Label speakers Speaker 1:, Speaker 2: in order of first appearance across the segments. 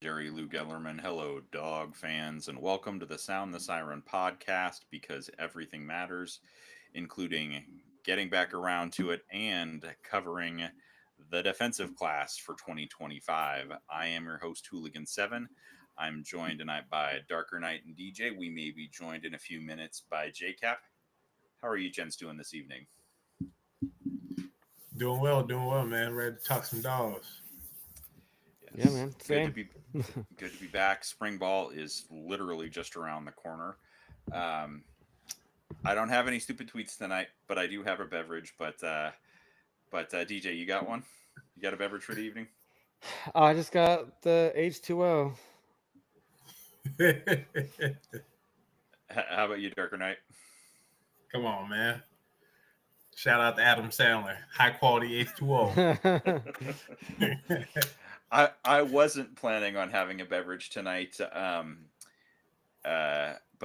Speaker 1: legendary Lou Gellerman. Hello, dog fans, and welcome to the Sound the Siren podcast because everything matters, including getting back around to it and covering the defensive class for 2025. I am your host, Hooligan7. I'm joined tonight by Darker Knight and DJ. We may be joined in a few minutes by JCap. How are you gents doing this evening?
Speaker 2: Doing well, man. Ready to talk some dogs.
Speaker 3: Yeah,
Speaker 1: Yes,
Speaker 3: man. Same.
Speaker 1: good to be back. Spring ball is literally just around the corner. Um, I don't have any stupid tweets tonight, but I do have a beverage. But DJ, you got one? You got a beverage for the evening?
Speaker 3: I just got the H2O.
Speaker 1: How about you, Darker Knight?
Speaker 2: Come on, man. Shout out to Adam Sandler. High quality H2O.
Speaker 1: I wasn't planning on having a beverage tonight. But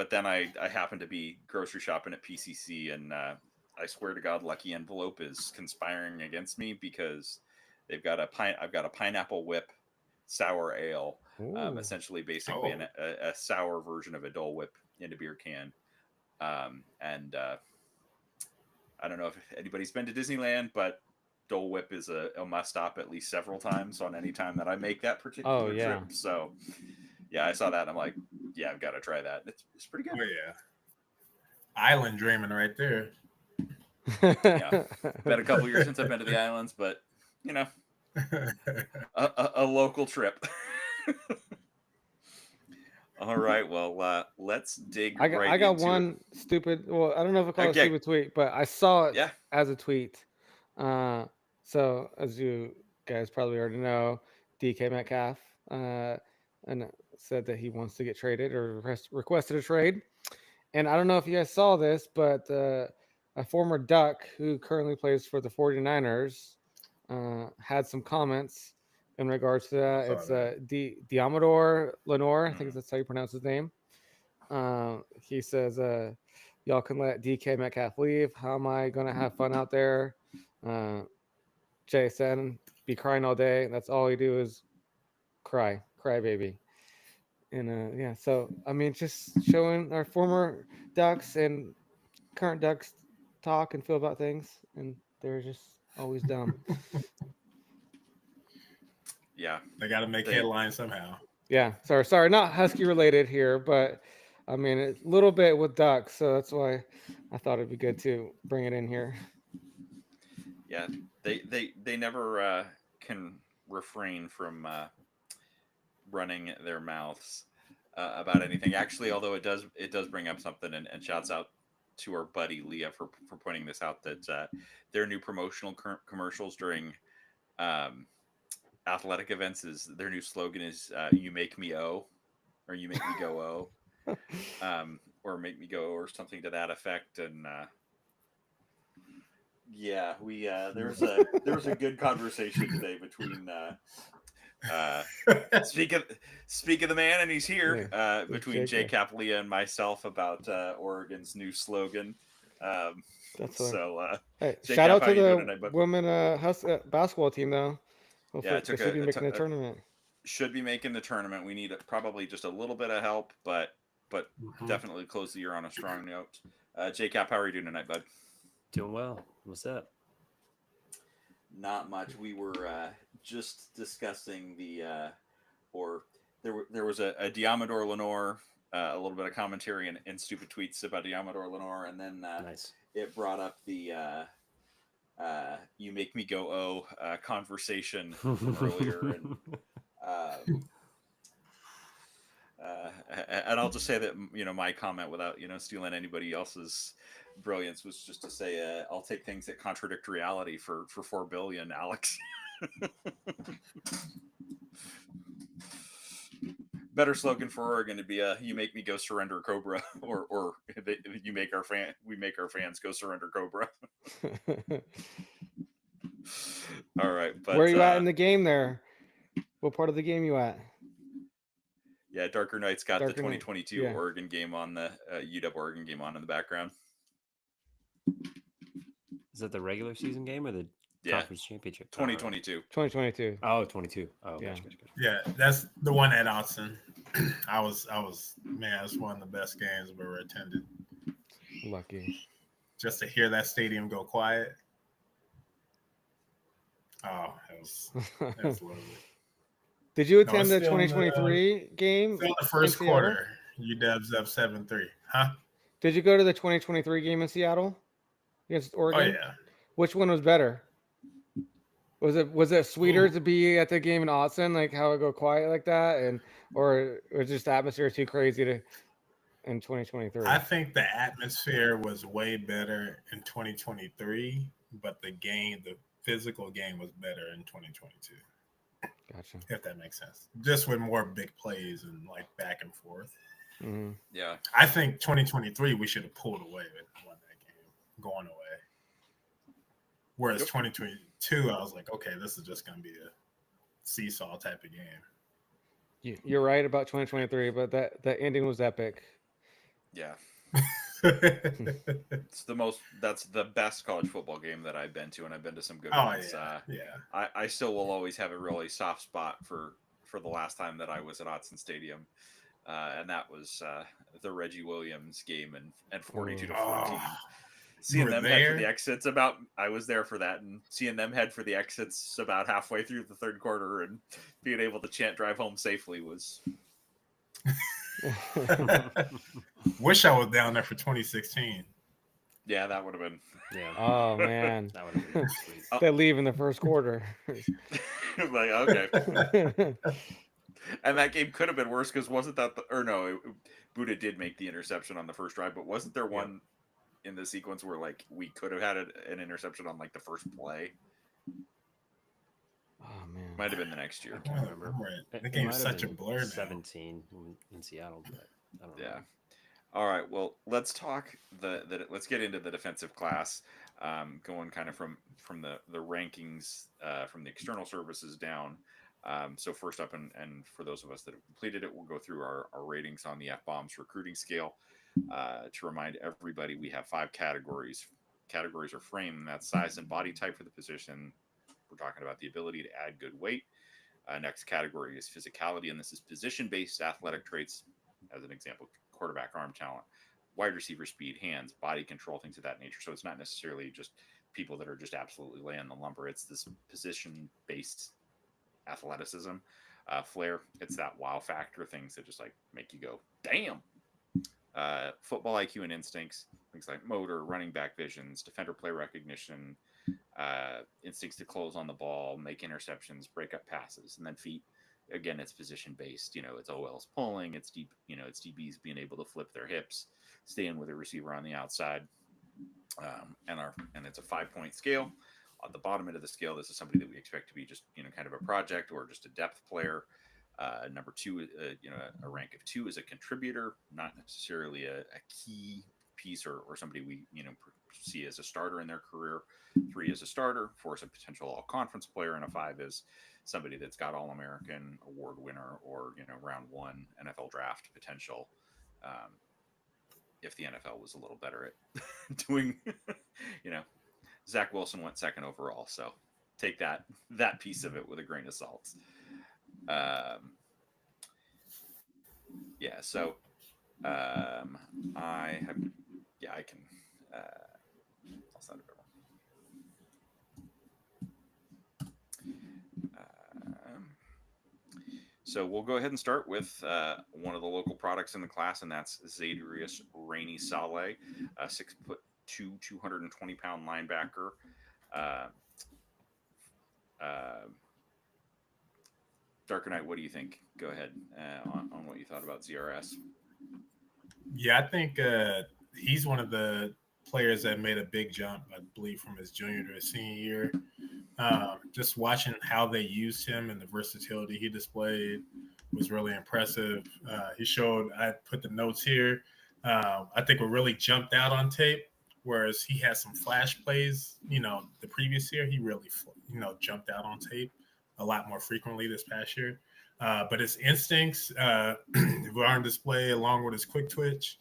Speaker 1: then I happened to be grocery shopping at PCC, and I swear to God, Lucky Envelope is conspiring against me because I've got a pineapple whip sour ale,
Speaker 3: Ooh.
Speaker 1: essentially basically
Speaker 2: Oh,
Speaker 1: a sour version of a Dole Whip in a beer can. And I don't know if anybody's been to Disneyland, but Dole Whip is a must stop at least several times on any time that I make that
Speaker 3: Oh
Speaker 1: particular trip.
Speaker 3: yeah.
Speaker 1: So yeah, I saw that and I'm like, yeah, I've got to try that. It's pretty good.
Speaker 2: oh yeah. Island dreaming right there.
Speaker 1: Yeah, been a couple years since I've been to the islands, but you know, a local trip. All right, well, let's dig
Speaker 3: I got
Speaker 1: right
Speaker 3: I got
Speaker 1: into it.
Speaker 3: one stupid. Well, I don't know if I call it a
Speaker 1: Okay,
Speaker 3: stupid tweet, but I saw it
Speaker 1: yeah,
Speaker 3: as a tweet. Uh, so as you guys probably already know, DK Metcalf uh, and said that he wants to get traded or requested a trade. And I don't know if you guys saw this, but a former Duck who currently plays for the 49ers had some comments in regards to
Speaker 2: I
Speaker 3: that.
Speaker 2: saw
Speaker 3: It's
Speaker 2: that.
Speaker 3: Diamador Lenore, I think
Speaker 1: mm,
Speaker 3: that's how you pronounce his name. He says, "Y'all can let DK Metcalf leave. How am I gonna have fun out there?" Uh, Jason be crying all day. That's all he do is cry baby. And yeah, so I mean, just showing our former Ducks and current Ducks talk and feel about things, and they're just always dumb.
Speaker 1: yeah,
Speaker 2: They got to make
Speaker 1: they
Speaker 2: headlines somehow.
Speaker 3: Yeah, sorry, not Husky related here, but I mean a little bit with Ducks, so that's why I thought it'd be good to bring it in here.
Speaker 1: yeah they never can refrain from running their mouths about anything. Actually, although it does bring up something, and shouts out to our buddy Leah for pointing this out that their new promotional commercials during um, athletic events is their new slogan is "You make me o," or "You make me go o," or "Make me go," or something to that effect. And yeah, we there was a good conversation today between uh, speak of speak of the man, and he's here.
Speaker 3: Yeah, it's
Speaker 1: Between
Speaker 3: JK.
Speaker 1: Jacob, Leah, and myself about Oregon's new slogan. Um,
Speaker 3: That's why.
Speaker 1: so,
Speaker 3: Hey, shout
Speaker 1: Jacob,
Speaker 3: out
Speaker 1: how
Speaker 3: to
Speaker 1: you doing
Speaker 3: the
Speaker 1: tonight, bud?
Speaker 3: women basketball team though.
Speaker 1: Yeah,
Speaker 3: Hopefully,
Speaker 1: it
Speaker 3: they
Speaker 1: took
Speaker 3: should be making the
Speaker 1: a
Speaker 3: tournament.
Speaker 1: should be making the tournament. We need probably just a little bit of help, but
Speaker 2: Mhm.
Speaker 1: definitely close the year on a strong note. Jacob, how are you doing tonight, bud?
Speaker 4: Doing well. What's up?
Speaker 1: Not much. We were just discussing or there was a Diamador Lenore, a little bit of commentary and stupid tweets about Diamador Lenore, and then
Speaker 4: Nice.
Speaker 1: it brought up the "You Make Me Go Oh" conversation from earlier, um, uh, and I'll just say that my comment without stealing anybody else's brilliance was just to say I'll take things that contradict reality for 4 billion, Alex. Better slogan for Oregon to be "You make me go surrender Cobra," or "You make we make our fans go surrender Cobra." All right,
Speaker 3: Where are
Speaker 1: but
Speaker 3: you at in the game there? What part of the game you at?
Speaker 1: yeah, Darker Knight's got the
Speaker 3: Darker Knight.
Speaker 1: 2022
Speaker 3: Yeah.
Speaker 1: Oregon game on the UW Oregon game on in the background.
Speaker 4: Is that the regular season game or the
Speaker 1: Yeah,
Speaker 4: Conference championship.
Speaker 1: 2022.
Speaker 3: 2022.
Speaker 4: Oh, 22. Oh,
Speaker 3: Yeah.
Speaker 4: gotcha.
Speaker 2: Yeah, that's the one at Austin. I was man, it's one of the best games I've ever attended.
Speaker 3: Lucky.
Speaker 2: Just to hear that stadium go quiet. Oh, it was lovely.
Speaker 3: Did you
Speaker 2: No, it's
Speaker 3: attend the
Speaker 2: still in the
Speaker 3: 2023 game?
Speaker 2: Still in the
Speaker 3: in
Speaker 2: first
Speaker 3: Seattle?
Speaker 2: quarter. UW's up 7-3. Huh?
Speaker 3: Did you go to the 2023 game in Seattle against
Speaker 2: Oh
Speaker 3: Oregon?
Speaker 2: yeah.
Speaker 3: Which one was better? Was it sweeter
Speaker 2: Ooh.
Speaker 3: to be at the game in Austin, like how it go quiet like that, or was just the atmosphere too crazy to in 2023?
Speaker 2: I think the atmosphere was way better in 2023, but the physical game was better in 2022.
Speaker 3: Gotcha.
Speaker 2: If that makes sense. Just with more big plays and like back and forth.
Speaker 3: Mhm.
Speaker 1: Yeah.
Speaker 2: I think 2023 we should have pulled away and won that game, going away. Whereas
Speaker 1: Yep.
Speaker 2: 2022, I was like, okay, this is just going to be a seesaw type of game.
Speaker 3: You're right about 2023, but that ending was epic.
Speaker 1: Yeah. That's the best college football game that I've been to, and I've been to some good ones.
Speaker 2: Yeah.
Speaker 1: I still will always have a really soft spot for the last time that I was at Autzen Stadium, and that was the Reggie Williams game and 42-14.
Speaker 2: Oh,
Speaker 1: Seeing them head for
Speaker 2: there?
Speaker 1: the exits I was there for that, and seeing them head for the exits about halfway through the third quarter and being able to chant "Drive home safely" was.
Speaker 2: Wish I was down there for 2016.
Speaker 1: Yeah, that would have been.
Speaker 4: Yeah.
Speaker 3: Oh man,
Speaker 4: That would have been sweet.
Speaker 3: they leave in the first quarter.
Speaker 1: Like, okay. And that game could have been worse because wasn't that Buddha did make the interception on the first drive, but wasn't there one in the sequence where like we could have had an interception on like the first play?
Speaker 3: Oh man,
Speaker 1: Might have been the next year.
Speaker 2: I can't remember. The game is such a blur now.
Speaker 4: 17 in Seattle, but I don't know.
Speaker 1: Yeah. All right. Well, let's talk let's get into the defensive class, going kind of from the rankings from the external services down. So first up, and for those of us that have completed it, we'll go through our ratings on the F-Bombs recruiting scale. To remind everybody, we have 5 categories. Categories are frame, and that's size and body type for the position. We're talking about the ability to add good weight. Next category is physicality, and this is position-based athletic traits. As an example, quarterback arm talent, wide receiver speed, hands, body control, things of that nature. So it's not necessarily just people that are just absolutely laying the lumber. It's this position-based athleticism. Flair, it's that wow factor, things that just like make you go, damn. Football IQ and instincts, things like motor, running back visions, defender play recognition, instincts to close on the ball, make interceptions, break up passes, and then feet. Again, it's position based. It's OLs pulling, it's deep. It's DBs being able to flip their hips, staying with a receiver on the outside, and it's a 5-point scale. On the bottom end of the scale, this is somebody that we expect to be just kind of a project or just a depth player. Number 2, a rank of 2 is a contributor, not necessarily a key piece or somebody we see as a starter in their career. 3 is a starter, 4 is a potential all-conference player, and a 5 is somebody that's got All-American award winner or round 1 NFL draft potential. If the NFL was a little better at doing, Zach Wilson went 2nd overall, so take that piece of it with a grain of salt. So I can. I'll send it over. So we'll go ahead and start with one of the local products in the class, and that's Zadarius Rainey Saleh, a 6'2", 220-pound linebacker. Darker Knight, what do you think? Go ahead on what you thought about ZRS.
Speaker 2: Yeah, I think he's one of the players that made a big jump, I believe, from his junior to his senior year. Just watching how they used him and the versatility he displayed was really impressive. He showed, I put the notes here, I think what really jumped out on tape, whereas he had some flash plays, the previous year, he really, jumped out on tape a lot more frequently this past year. But his instincts were on display along with his quick twitch.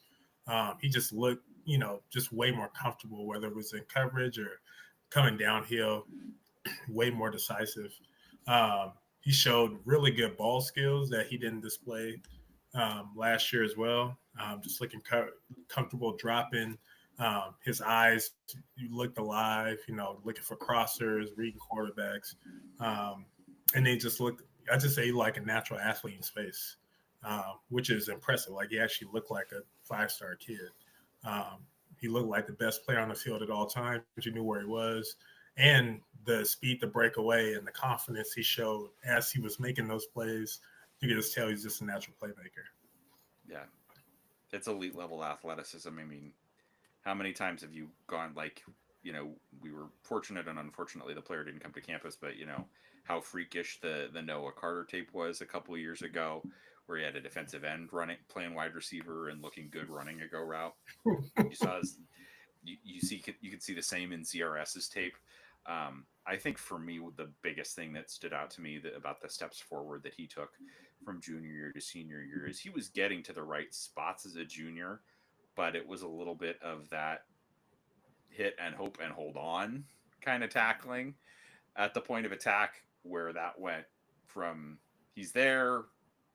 Speaker 2: He just looked, just way more comfortable, whether it was in coverage or coming downhill. way more decisive. He showed really good ball skills that he didn't display last year as well. Just looking comfortable dropping. His eyes looked alive, looking for crossers, reading quarterbacks. And they just looked, I just say like a natural athlete in space, which is impressive. Like he actually looked like a 5-star kid. He looked like the best player on the field at all times. You knew where he was. And the speed to break away and the confidence he showed as he was making those plays, you could just tell he's just a natural playmaker.
Speaker 1: Yeah. It's elite level athleticism. I mean, how many times have you gone like, we were fortunate and unfortunately the player didn't come to campus, but how freakish the Noah Carter tape was a couple of years ago, where he had a defensive end playing wide receiver and looking good running a go route. You saw his, you could see the same in ZRS's tape. I think for me, the biggest thing that stood out to me about the steps forward that he took from junior year to senior year is he was getting to the right spots as a junior, but it was a little bit of that hit and hope and hold on kind of tackling at the point of attack, where that went from he's there,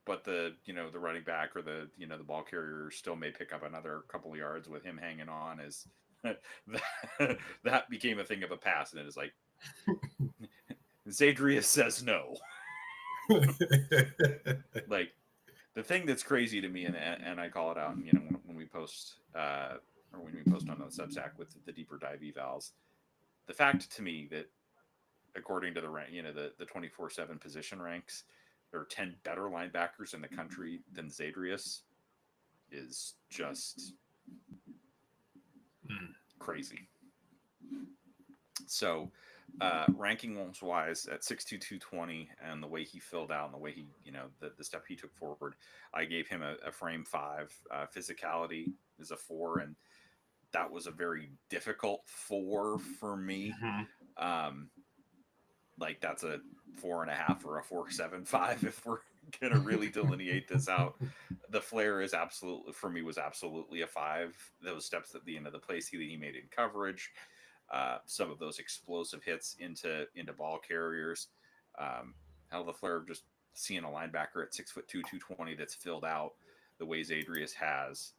Speaker 1: but the running back or the ball carrier still may pick up another couple of yards with him hanging on, as that became a thing of a past, and it is like Zadrius says no. Like, the thing that's crazy to me, and I call it out, and when we post or when we post on the Substack with the deeper dive evals, the fact to me that according to the rank, the 24/7 position ranks, there are 10 better linebackers in the country than Zadrius is just crazy. So, rankings wise, at 6'2", 220, and the way he filled out and the way he, the step he took forward, I gave him a frame 5. Physicality is a 4, and that was a very difficult 4 for me. Like, that's a 4.5 or a 4.75 if we're gonna really delineate this out. The flare is absolutely, for me, was absolutely a 5. Those steps at the end of the plays he made in coverage, some of those explosive hits into ball carriers, hell, the flare of just seeing a linebacker at 6'2", 220 that's filled out the way Zadrius has,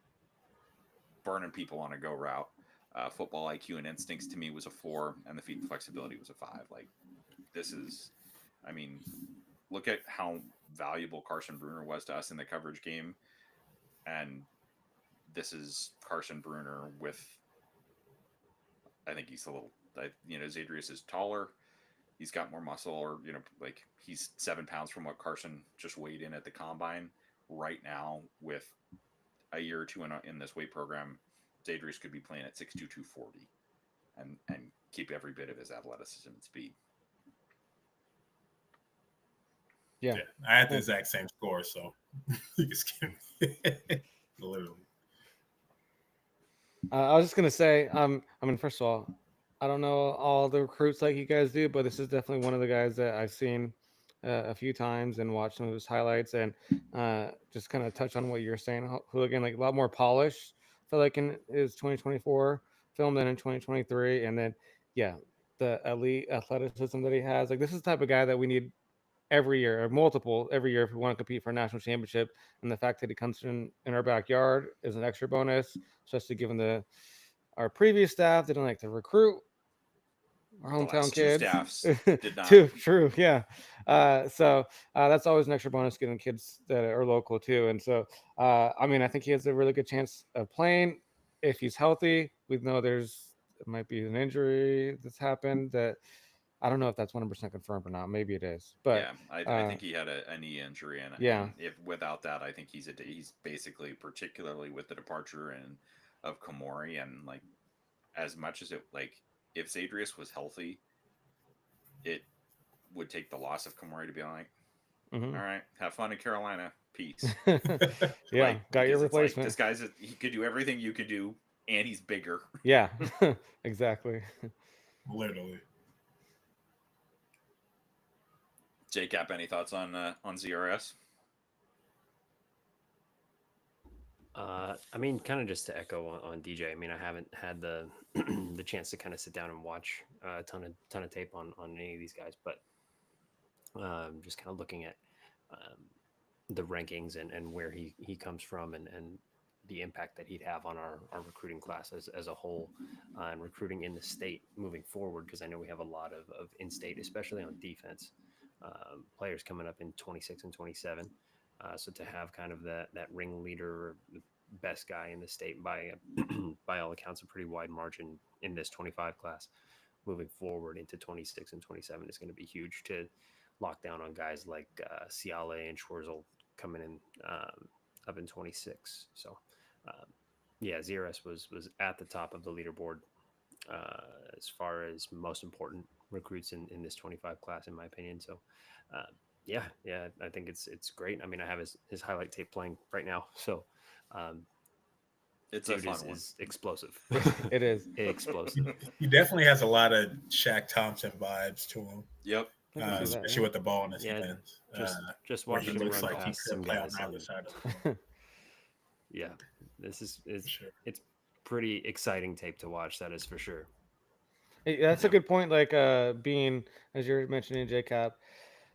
Speaker 1: burning people on a go route. Football IQ and instincts to me was a 4, and the feet and flexibility was a 5. Like, this is, I mean, look at how valuable Carson Bruner was to us in the coverage game, and this is Carson Bruner with, I think he's a little, Zadrius is taller, he's got more muscle, or like, he's 7 pounds from what Carson just weighed in at the combine. Right now, with a year or two in this weight program, Zadrius could be playing at 6'2", 240 and keep every bit of his athleticism and speed.
Speaker 2: Yeah, I had the exact same score, so you just give me literally.
Speaker 3: I was just gonna say, I mean, first of all, I don't know all the recruits like you guys do, but this is definitely one of the guys that I've seen a few times and watched some of his highlights, and just kind of touch on what you're saying, Hooligan, like a lot more polished. I feel like in his 2024 film than in 2023, and then the elite athleticism that he has. Like, this is the type of guy that we need every year, or multiple every year, if we want to compete for a national championship. And the fact that he comes in our backyard is an extra bonus, especially given our previous staff didn't like to recruit our hometown kids.
Speaker 1: Staffs did not.
Speaker 3: True, yeah. So that's always an extra bonus, getting kids that are local too. And so, I mean, I think he has a really good chance of playing if he's healthy. We know it might be an injury that's happened that I don't know if that's 100% confirmed or not. Maybe it is, but
Speaker 1: yeah, I think he had a knee injury, and if without that, I think he's basically, particularly with the departure of Komori, and like, as much as it, like, if Zadrius was healthy, it would take the loss of Komori to be like, all right, have fun in Carolina, peace.
Speaker 3: Yeah, got your replacement.
Speaker 1: Like, this guy's he could do everything you could do, and he's bigger.
Speaker 3: Yeah, exactly.
Speaker 2: Literally.
Speaker 1: JCap, any thoughts on ZRS?
Speaker 4: I mean, kind of just to echo on DJ. I mean, I haven't had the the chance to kind of sit down and watch a ton of tape on any of these guys, but just kind of looking at um, the rankings and where he comes from and the impact that he'd have on our recruiting class as a whole and recruiting in the state moving forward, because I know we have a lot of in-state, especially on defense, players coming up in 26 and 27. So to have kind of that ringleader or the best guy in the state by by all accounts a pretty wide margin in this 25 class moving forward into 26 and 27 is going to be huge to lock down on guys like Ciale and Schwarzel coming in up in 26. So, um, yeah, ZRS was at the top of the leaderboard as far as most important recruits in this 25 class, in my opinion. So, uh, yeah, I think it's great. I mean, I have his highlight tape playing right now, so um,
Speaker 1: It's a
Speaker 4: dude
Speaker 1: fun one.
Speaker 4: is explosive.
Speaker 3: It is.
Speaker 4: Explosive.
Speaker 2: He definitely has a lot of Shaq Thompson vibes to him,
Speaker 1: Yep.
Speaker 3: I can see that,
Speaker 2: especially
Speaker 3: yeah.
Speaker 2: with the ball in his
Speaker 4: Yeah,
Speaker 2: hands.
Speaker 4: Just
Speaker 2: Where he
Speaker 4: watching him
Speaker 2: looks
Speaker 4: run
Speaker 2: like he
Speaker 4: past some
Speaker 2: could play on
Speaker 4: guys.
Speaker 2: either side of the ball.
Speaker 4: Yeah, this is
Speaker 2: For sure.
Speaker 4: it's pretty exciting tape to watch. That is for sure.
Speaker 3: Hey, that's a good point. Like being, as you're mentioning, JCap,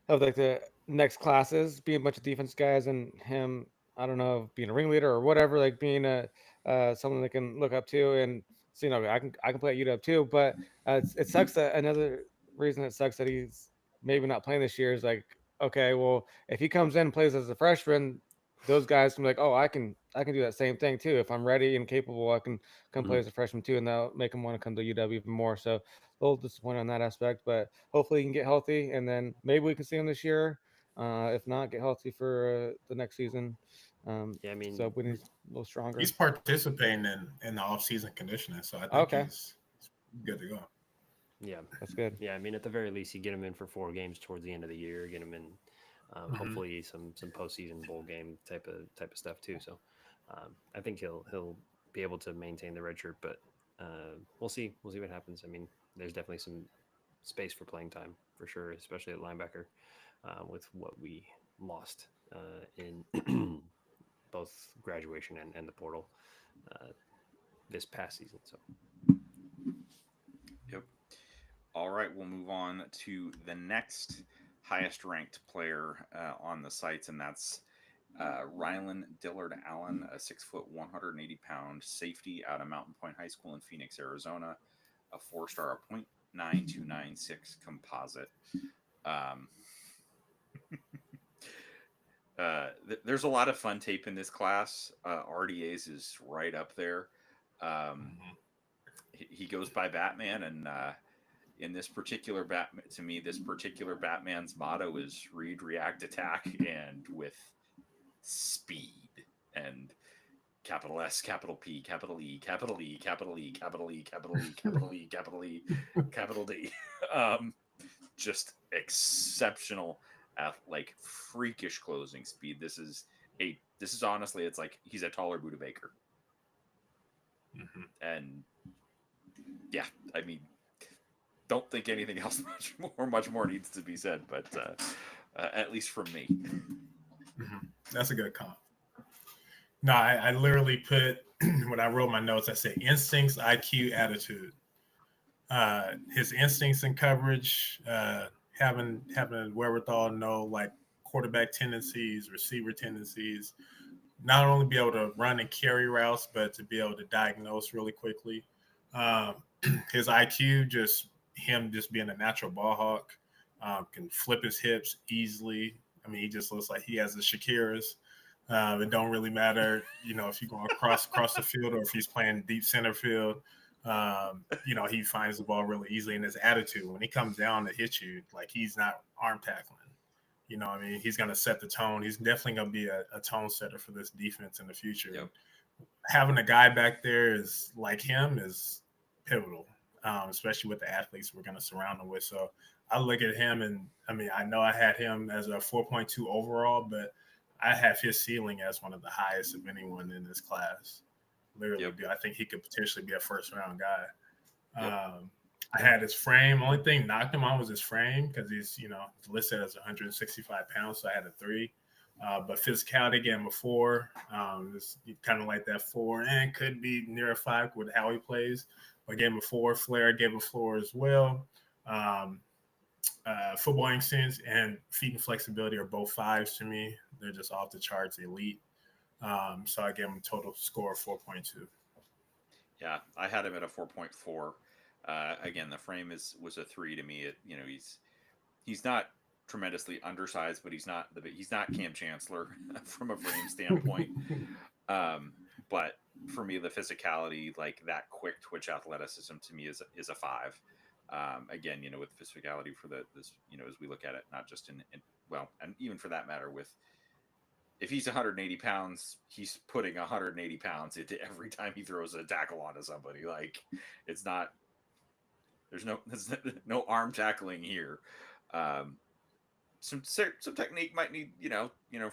Speaker 3: of like the next classes being a bunch of defense guys and him, I don't know, being a ringleader or whatever, like being a someone they can look up to. And so, I can play at UW too, but it sucks that another reason it sucks that he's maybe not playing this year is like, okay, well, if he comes in and plays as a freshman, those guys can be like, oh, I can do that same thing too. If I'm ready and capable, I can come play
Speaker 4: Mhm.
Speaker 3: as a freshman too, and that'll make him want to come to UW even more. So a little disappointed on that aspect, but hopefully he can get healthy, and then maybe we can see him this year. If not, get healthy for the next season.
Speaker 4: Yeah, I mean,
Speaker 3: So when he's a little stronger.
Speaker 2: He's participating in the off-season conditioning, so I think
Speaker 3: Okay,
Speaker 2: he's good to go.
Speaker 4: yeah,
Speaker 3: that's good.
Speaker 4: yeah. I mean, at the very least, you get him in for 4 games towards the end of the year. Get him in, hopefully some postseason bowl game type of stuff too. So, I think he'll be able to maintain the red shirt, but we'll see what happens. I mean, there's definitely some space for playing time for sure, especially at linebacker with what we lost in both graduation and the portal uh, this past season. So.
Speaker 1: Yep. All right, we'll move on to the next highest ranked player on the sites, and that's Rylan Dillard Allen, a 6 foot, 180 pound safety out of Mountain Point High School in Phoenix, Arizona, a 4-star, a .9296 composite. Um, there's a lot of fun tape in this class. RDA's is right up there. He goes by Batman, and in this particular Batman, to me, this particular Batman's motto is read, react, attack, and with speed. And capital S, capital P, capital E, capital E, capital E, capital E, capital E, capital E, capital E, capital D. Just exceptional, like freakish closing speed. This is honestly, it's like he's a taller Buda Baker. And yeah, I mean, don't think anything else much more needs to be said, but at least from me.
Speaker 2: That's a good comp. No, I literally put when I wrote my notes, I said instincts, IQ, attitude. His instincts and coverage, having a wherewithal to know like quarterback tendencies, receiver tendencies, not only be able to run and carry routes, but to be able to diagnose really quickly. His IQ, just being a natural ball hawk, can flip his hips easily. I mean, he just looks like he has the Shakiras. It don't really matter, if you're going across the field or if he's playing deep center field. He finds the ball really easily. And his attitude, when he comes down to hit you, like he's not arm tackling. He's going to set the tone. He's definitely going to be a tone setter for this defense in the future.
Speaker 1: Yep.
Speaker 2: Having a guy back there is like him is pivotal, especially with the athletes we're going to surround him with. So I look at him and, I know I had him as a 4.2 overall, but I have his ceiling as one of the highest of anyone in this class. Literally,
Speaker 1: Yep.
Speaker 2: I think he could potentially be a first-round guy.
Speaker 1: Yep.
Speaker 2: I had his frame. Only thing knocked him on was his frame because he's, listed as 165 pounds, so I had a 3. But physicality game of 4, is kind of like that 4, and could be near a 5 with how he plays. But game of 4, flair, game of floor as well. Um, Football instincts and feet and flexibility are both 5s to me. They're just off the charts elite. So I gave him a total score of 4.2.
Speaker 1: Yeah, I had him at a 4.4. Again, the frame was a 3 to me. He's not tremendously undersized, but he's not Cam Chancellor from a frame standpoint. But for me, the physicality, like that quick twitch athleticism, to me is a 5. Again, with physicality for this, as we look at it, not just in well, and even for that matter, with if he's 180 pounds, he's putting 180 pounds into every time he throws a tackle onto somebody. Like it's not there's no arm tackling here. Um, some technique might need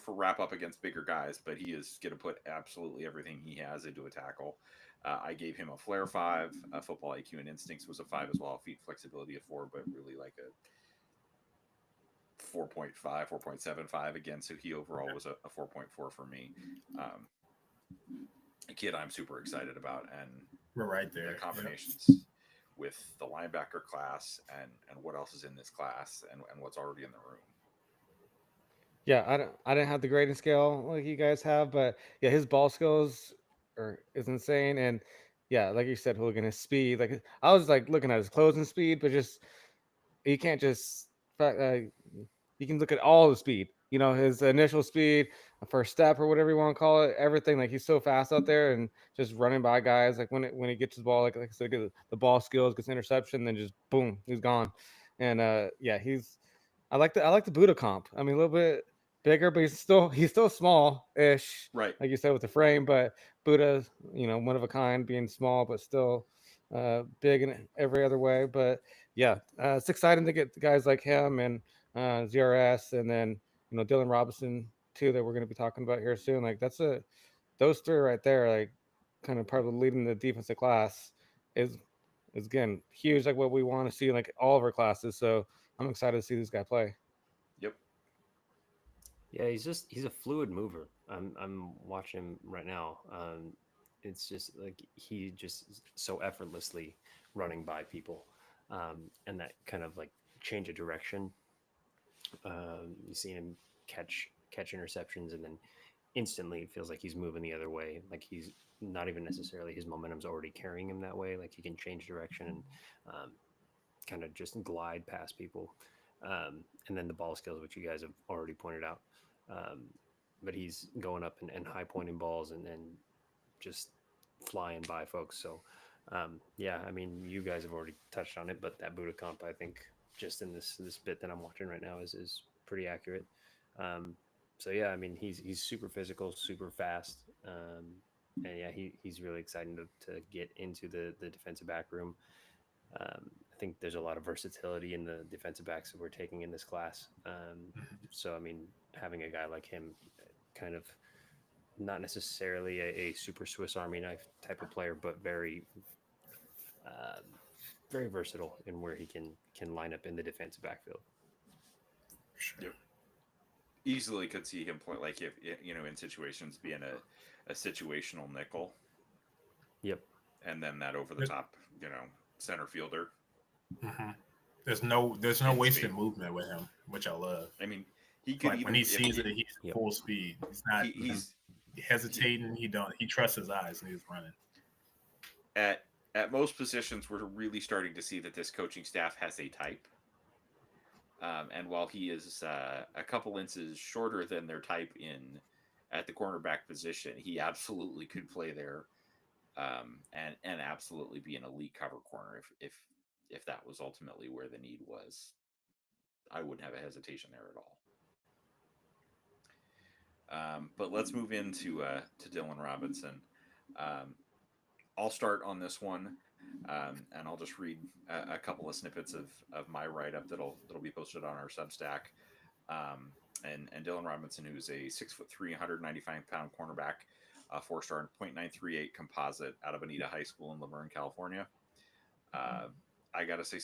Speaker 1: for wrap up against bigger guys, but he is going to put absolutely everything he has into a tackle. I gave him a flair 5, football IQ and instincts was a 5 as well, feet flexibility a 4, but really like a 4.5, 4.75 again. So he overall was a 4.4 for me. A kid I'm super excited about, and
Speaker 2: We're right there.
Speaker 1: the combinations with the linebacker class and what else is in this class and what's already in the room.
Speaker 3: Yeah, I didn't have the grading scale like you guys have, but yeah, his ball skills is insane, and yeah, like you said, Hooligan, his speed. Like I was like looking at his closing speed, but just you can't just you can look at all the speed. His initial speed, a first step or whatever you want to call it, everything. Like he's so fast out there and just running by guys. Like when he gets his ball, like I said, the ball skills, gets interception, then just boom, he's gone. And yeah, I like the Buddha comp. I mean, a little bit bigger, but he's still small-ish,
Speaker 1: Right.
Speaker 3: like you said with the frame. But Buddha, one of a kind, being small but still big in every other way. But yeah, it's exciting to get guys like him and ZRS, and then Dylan Robinson too, that we're going to be talking about here soon. Like those three right there, like kind of probably leading the defensive class is again huge, like what we want to see in like all of our classes. So I'm excited to see this guy play.
Speaker 1: Yep.
Speaker 4: Yeah, he's a fluid mover. I'm watching him right now. It's just like he just is so effortlessly running by people, and that kind of like change of direction. You see him catch interceptions, and then instantly it feels like he's moving the other way. Like he's not even necessarily his momentum's already carrying him that way. Like he can change direction and kind of just glide past people. And then the ball skills, which you guys have already pointed out. Um, but he's going up and high pointing balls and just flying by folks. So, yeah, I mean, you guys have already touched on it, but that Buddha comp, I think, just in this bit that I'm watching right now is pretty accurate. Um, so yeah, I mean, he's super physical, super fast, and yeah, he's really exciting to get into the defensive back room. I think there's a lot of versatility in the defensive backs that we're taking in this class. So, I mean, having a guy like him, kind of not necessarily a super Swiss Army knife type of player, but uh, very versatile in where he can line up in the defensive backfield.
Speaker 2: Sure.
Speaker 1: Yep. Easily could see him play like if in situations being a situational nickel.
Speaker 4: Yep.
Speaker 1: And then that over the top, center fielder.
Speaker 2: Mm-hmm. There's no wasted movement with him, which I love.
Speaker 1: I mean, he could
Speaker 2: like
Speaker 1: even
Speaker 2: when he sees it, he's full speed. He's not
Speaker 1: he's
Speaker 2: hesitating. He trusts his eyes and he's running.
Speaker 1: At most positions, we're really starting to see that this coaching staff has a type. And while he is a couple inches shorter than their type at the cornerback position, he absolutely could play there, and absolutely be an elite cover corner if that was ultimately where the need was. I wouldn't have a hesitation there at all. But let's move into to Dylan Robinson. I'll start on this one, and I'll just read a couple of snippets of my write up that'll be posted on our Substack. And Dylan Robinson, who's a 6'3", 195-pound cornerback, 4-star .938 composite out of Bonita High School in Laverne, California. I got to say,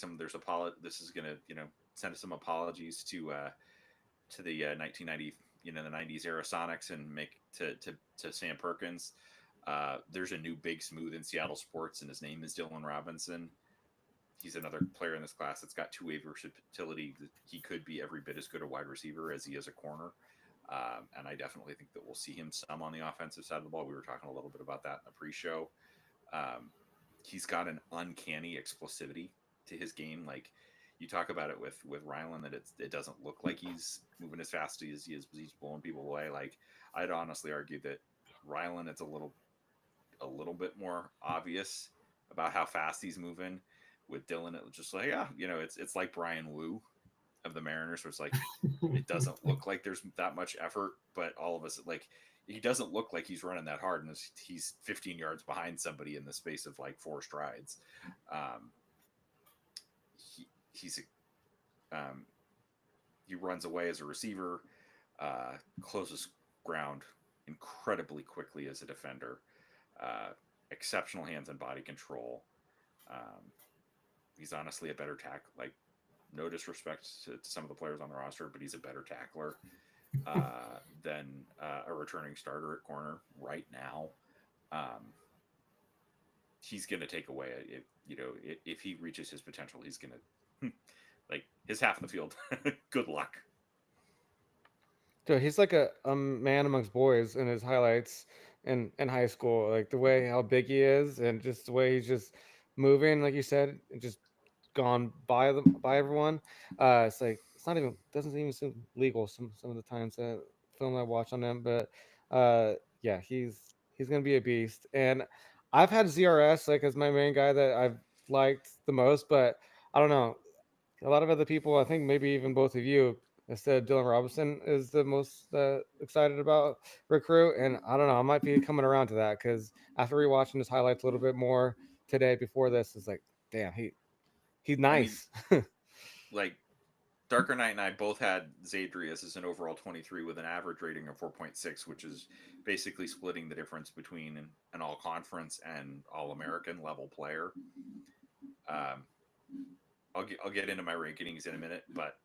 Speaker 1: this is gonna send some apologies to the 1990 the '90s era Sonics and make to Sam Perkins. There's a new big smooth in Seattle sports, and his name is Dylan Robinson. He's another player in this class that's got two-way versatility. He could be every bit as good a wide receiver as he is a corner. And I definitely think that we'll see him some on the offensive side of the ball. We were talking a little bit about that in the pre-show. He's got an uncanny explosivity to his game. Like you talk about it with Rylan, that it doesn't look like he's moving as fast as he is. He's blowing people away. Like I'd honestly argue that Rylan, it's a little bit more obvious about how fast he's moving. With Dylan, it was just like, it's like Brian Wu of the Mariners, where it's like it doesn't look like there's that much effort, but all of us, like, he doesn't look like he's running that hard, and he's 15 yards behind somebody in the space of like 4 strides. He runs away as a receiver, closes ground incredibly quickly as a defender, exceptional hands and body control. He's honestly a better tackler. Like, no disrespect to some of the players on the roster, but he's a better tackler than a returning starter at corner right now. He's going to take away if he reaches his potential, he's going to like his half of the field. Good luck.
Speaker 3: Dude, he's like a man amongst boys in his highlights in high school. Like the way how big he is, and just the way he's just moving, like you said, and just gone by everyone. It's like it's not even doesn't even seem legal some of the times that film I watch on him. But yeah, he's gonna be a beast. And I've had ZRS like as my main guy that I've liked the most, but I don't know. A lot of other people, I think maybe even both of you, instead Dylan Robinson is the most excited about recruit. And I don't know, I might be coming around to that because after rewatching his highlights a little bit more today before this, is like, damn, he's nice.
Speaker 1: I mean, like Darker Knight and I both had Zadrius as an overall 23 with an average rating of 4.6, which is basically splitting the difference between an all-conference and all-American level player. I'll get into my rankings in a minute, but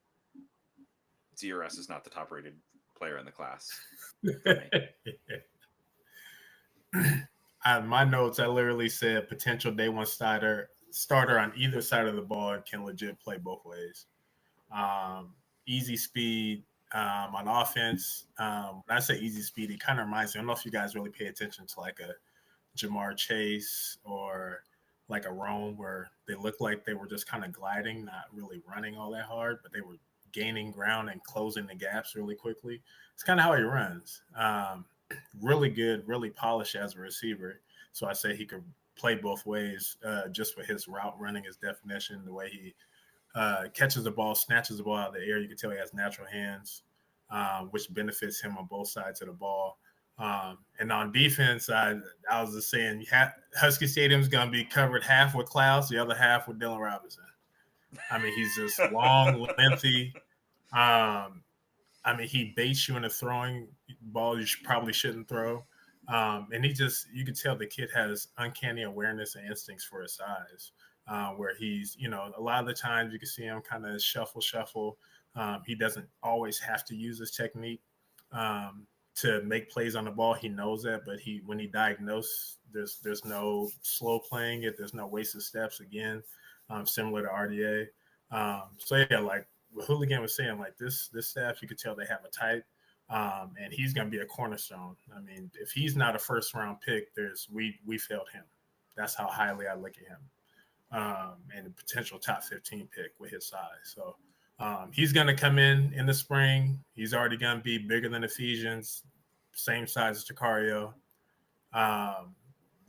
Speaker 1: ZRS is not the top-rated player in the class.
Speaker 2: My notes, I literally said potential day one starter on either side of the ball and can legit play both ways. Easy speed on offense. When I say easy speed, it kind of reminds me, I don't know if you guys really pay attention to like a Jamar Chase or like a Rome, where they looked like they were just kind of gliding, not really running all that hard, but they were gaining ground and closing the gaps really quickly. It's kind of how he runs. Really good, really polished as a receiver. So I say he could play both ways just for his route running, his definition, the way he catches the ball, snatches the ball out of the air. You can tell he has natural hands, which benefits him on both sides of the ball. And on defense, I was just saying, Husky Stadium's going to be covered half with Klaus, the other half with Dylan Robinson. I mean, he's just long, lengthy. I mean, he baits you in a throwing ball you probably shouldn't throw. And you can tell the kid has uncanny awareness and instincts for his size, where he's, a lot of the times you can see him kind of shuffle. He doesn't always have to use his technique to make plays on the ball. He knows that, but when he diagnosed, there's no slow playing it. There's no wasted steps again, similar to RDA. So yeah, like what Hooligan was saying, like this staff, you could tell they have a type, and he's going to be a cornerstone. I mean, if he's not a first round pick, we failed him. That's how highly I look at him, and a potential top 15 pick with his size. So he's going to come in the spring. He's already going to be bigger than Ephesians, same size as Tacario,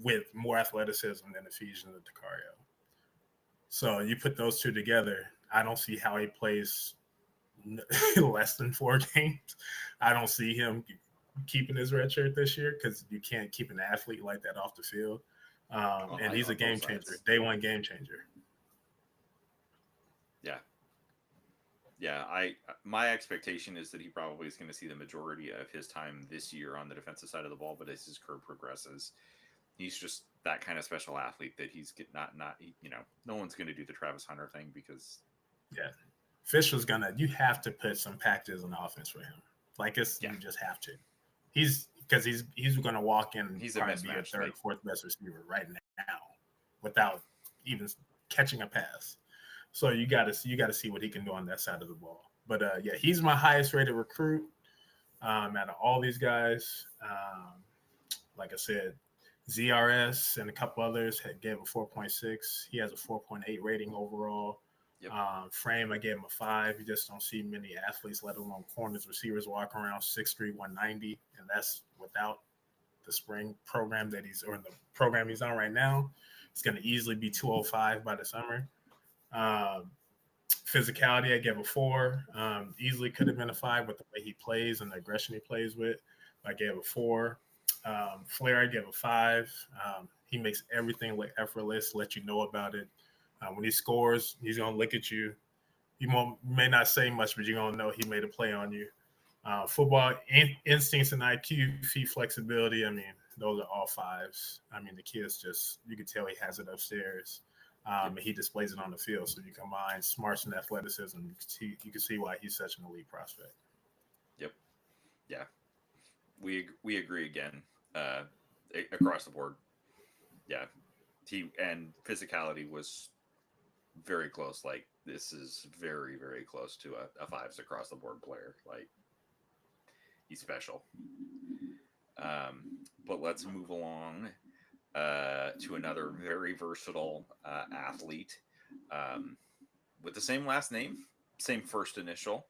Speaker 2: with more athleticism than Ephesians and Tacario. So you put those two together, I don't see how he plays less than 4 games. I don't see him keeping his red shirt this year because you can't keep an athlete like that off the field. And he's a game changer, day one game changer.
Speaker 1: Yeah. My expectation is that he probably is going to see the majority of his time this year on the defensive side of the ball, but as his career progresses, he's just that kind of special athlete that he's no one's going to do the Travis Hunter thing because
Speaker 2: Fisher's you have to put some packages on offense for him. Like you
Speaker 1: Yeah.
Speaker 2: just have to. He's going to walk in.
Speaker 1: He's a
Speaker 2: probably be a
Speaker 1: mismatch,
Speaker 2: third,
Speaker 1: like-
Speaker 2: fourth best receiver right now, without even catching a pass. So you got to see what he can do on that side of the ball. But yeah, he's my highest rated recruit out of all these guys. Like I said, ZRS and a couple others gave a 4.6. He has a 4.8 rating overall.
Speaker 1: Yep.
Speaker 2: Frame, I gave him a 5. You just don't see many athletes, let alone corners, receivers, walk around 6'3", 190, and that's without the spring program the program he's on right now. It's going to easily be 205 by the summer. Physicality, I gave a 4. Easily could have been a 5 with the way he plays and the aggression he plays with. I gave a 4. Flair, I gave a 5. He makes everything look effortless, let you know about it. When he scores, he's going to look at you. He may not say much, but you're going to know he made a play on you. Football instincts and IQ, feet flexibility, I mean, those are all 5s. I mean, the kid's just, you can tell he has it upstairs. And he displays it on the field. So you combine smarts and athleticism, you can see why he's such an elite prospect.
Speaker 1: Yep. Yeah. We agree again across the board. Yeah. And physicality was very close. Like, this is very, very close to a 5s across the board player. Like, he's special. But let's move along to another very versatile athlete with the same last name, same first initial.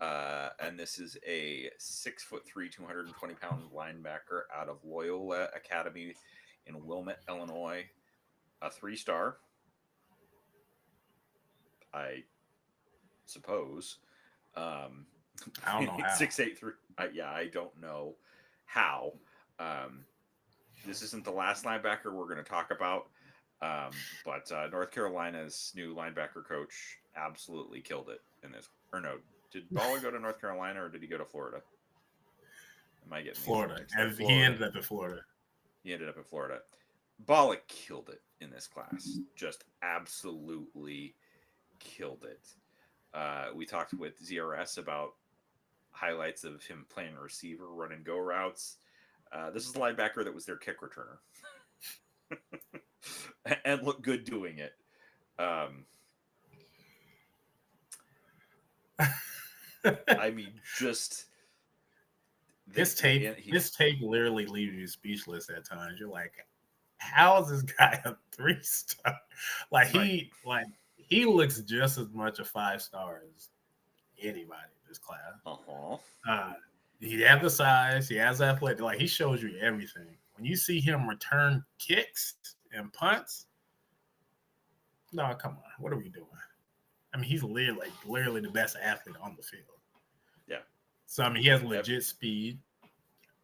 Speaker 1: And this is a 6'3", 220-pound linebacker out of Loyola Academy in Wilmette, Illinois. A 3-star, I suppose.
Speaker 2: I don't know how.
Speaker 1: 6'8", I don't know how. This isn't the last linebacker we're going to talk about, but North Carolina's new linebacker coach absolutely killed it in this. Or no, did Balla go to North Carolina or did he go to Florida? Am I getting
Speaker 2: Florida?
Speaker 1: Florida.
Speaker 2: He ended up in Florida.
Speaker 1: He ended up in Florida. Balla killed it in this class. Just absolutely killed it. We talked with ZRS about highlights of him playing receiver, run and go routes. This is the linebacker that was their kick returner. And looked good doing it. I mean, just...
Speaker 2: This tape literally leaves you speechless at times. You're like, how is this guy a 3-star? He looks just as much a 5-star as anybody in this class. He has the size, he has athletic, like he shows you everything. When you see him return kicks and punts, no, come on, what are we doing? I mean, he's literally the best athlete on the field.
Speaker 1: Yeah.
Speaker 2: So I mean, he has legit speed.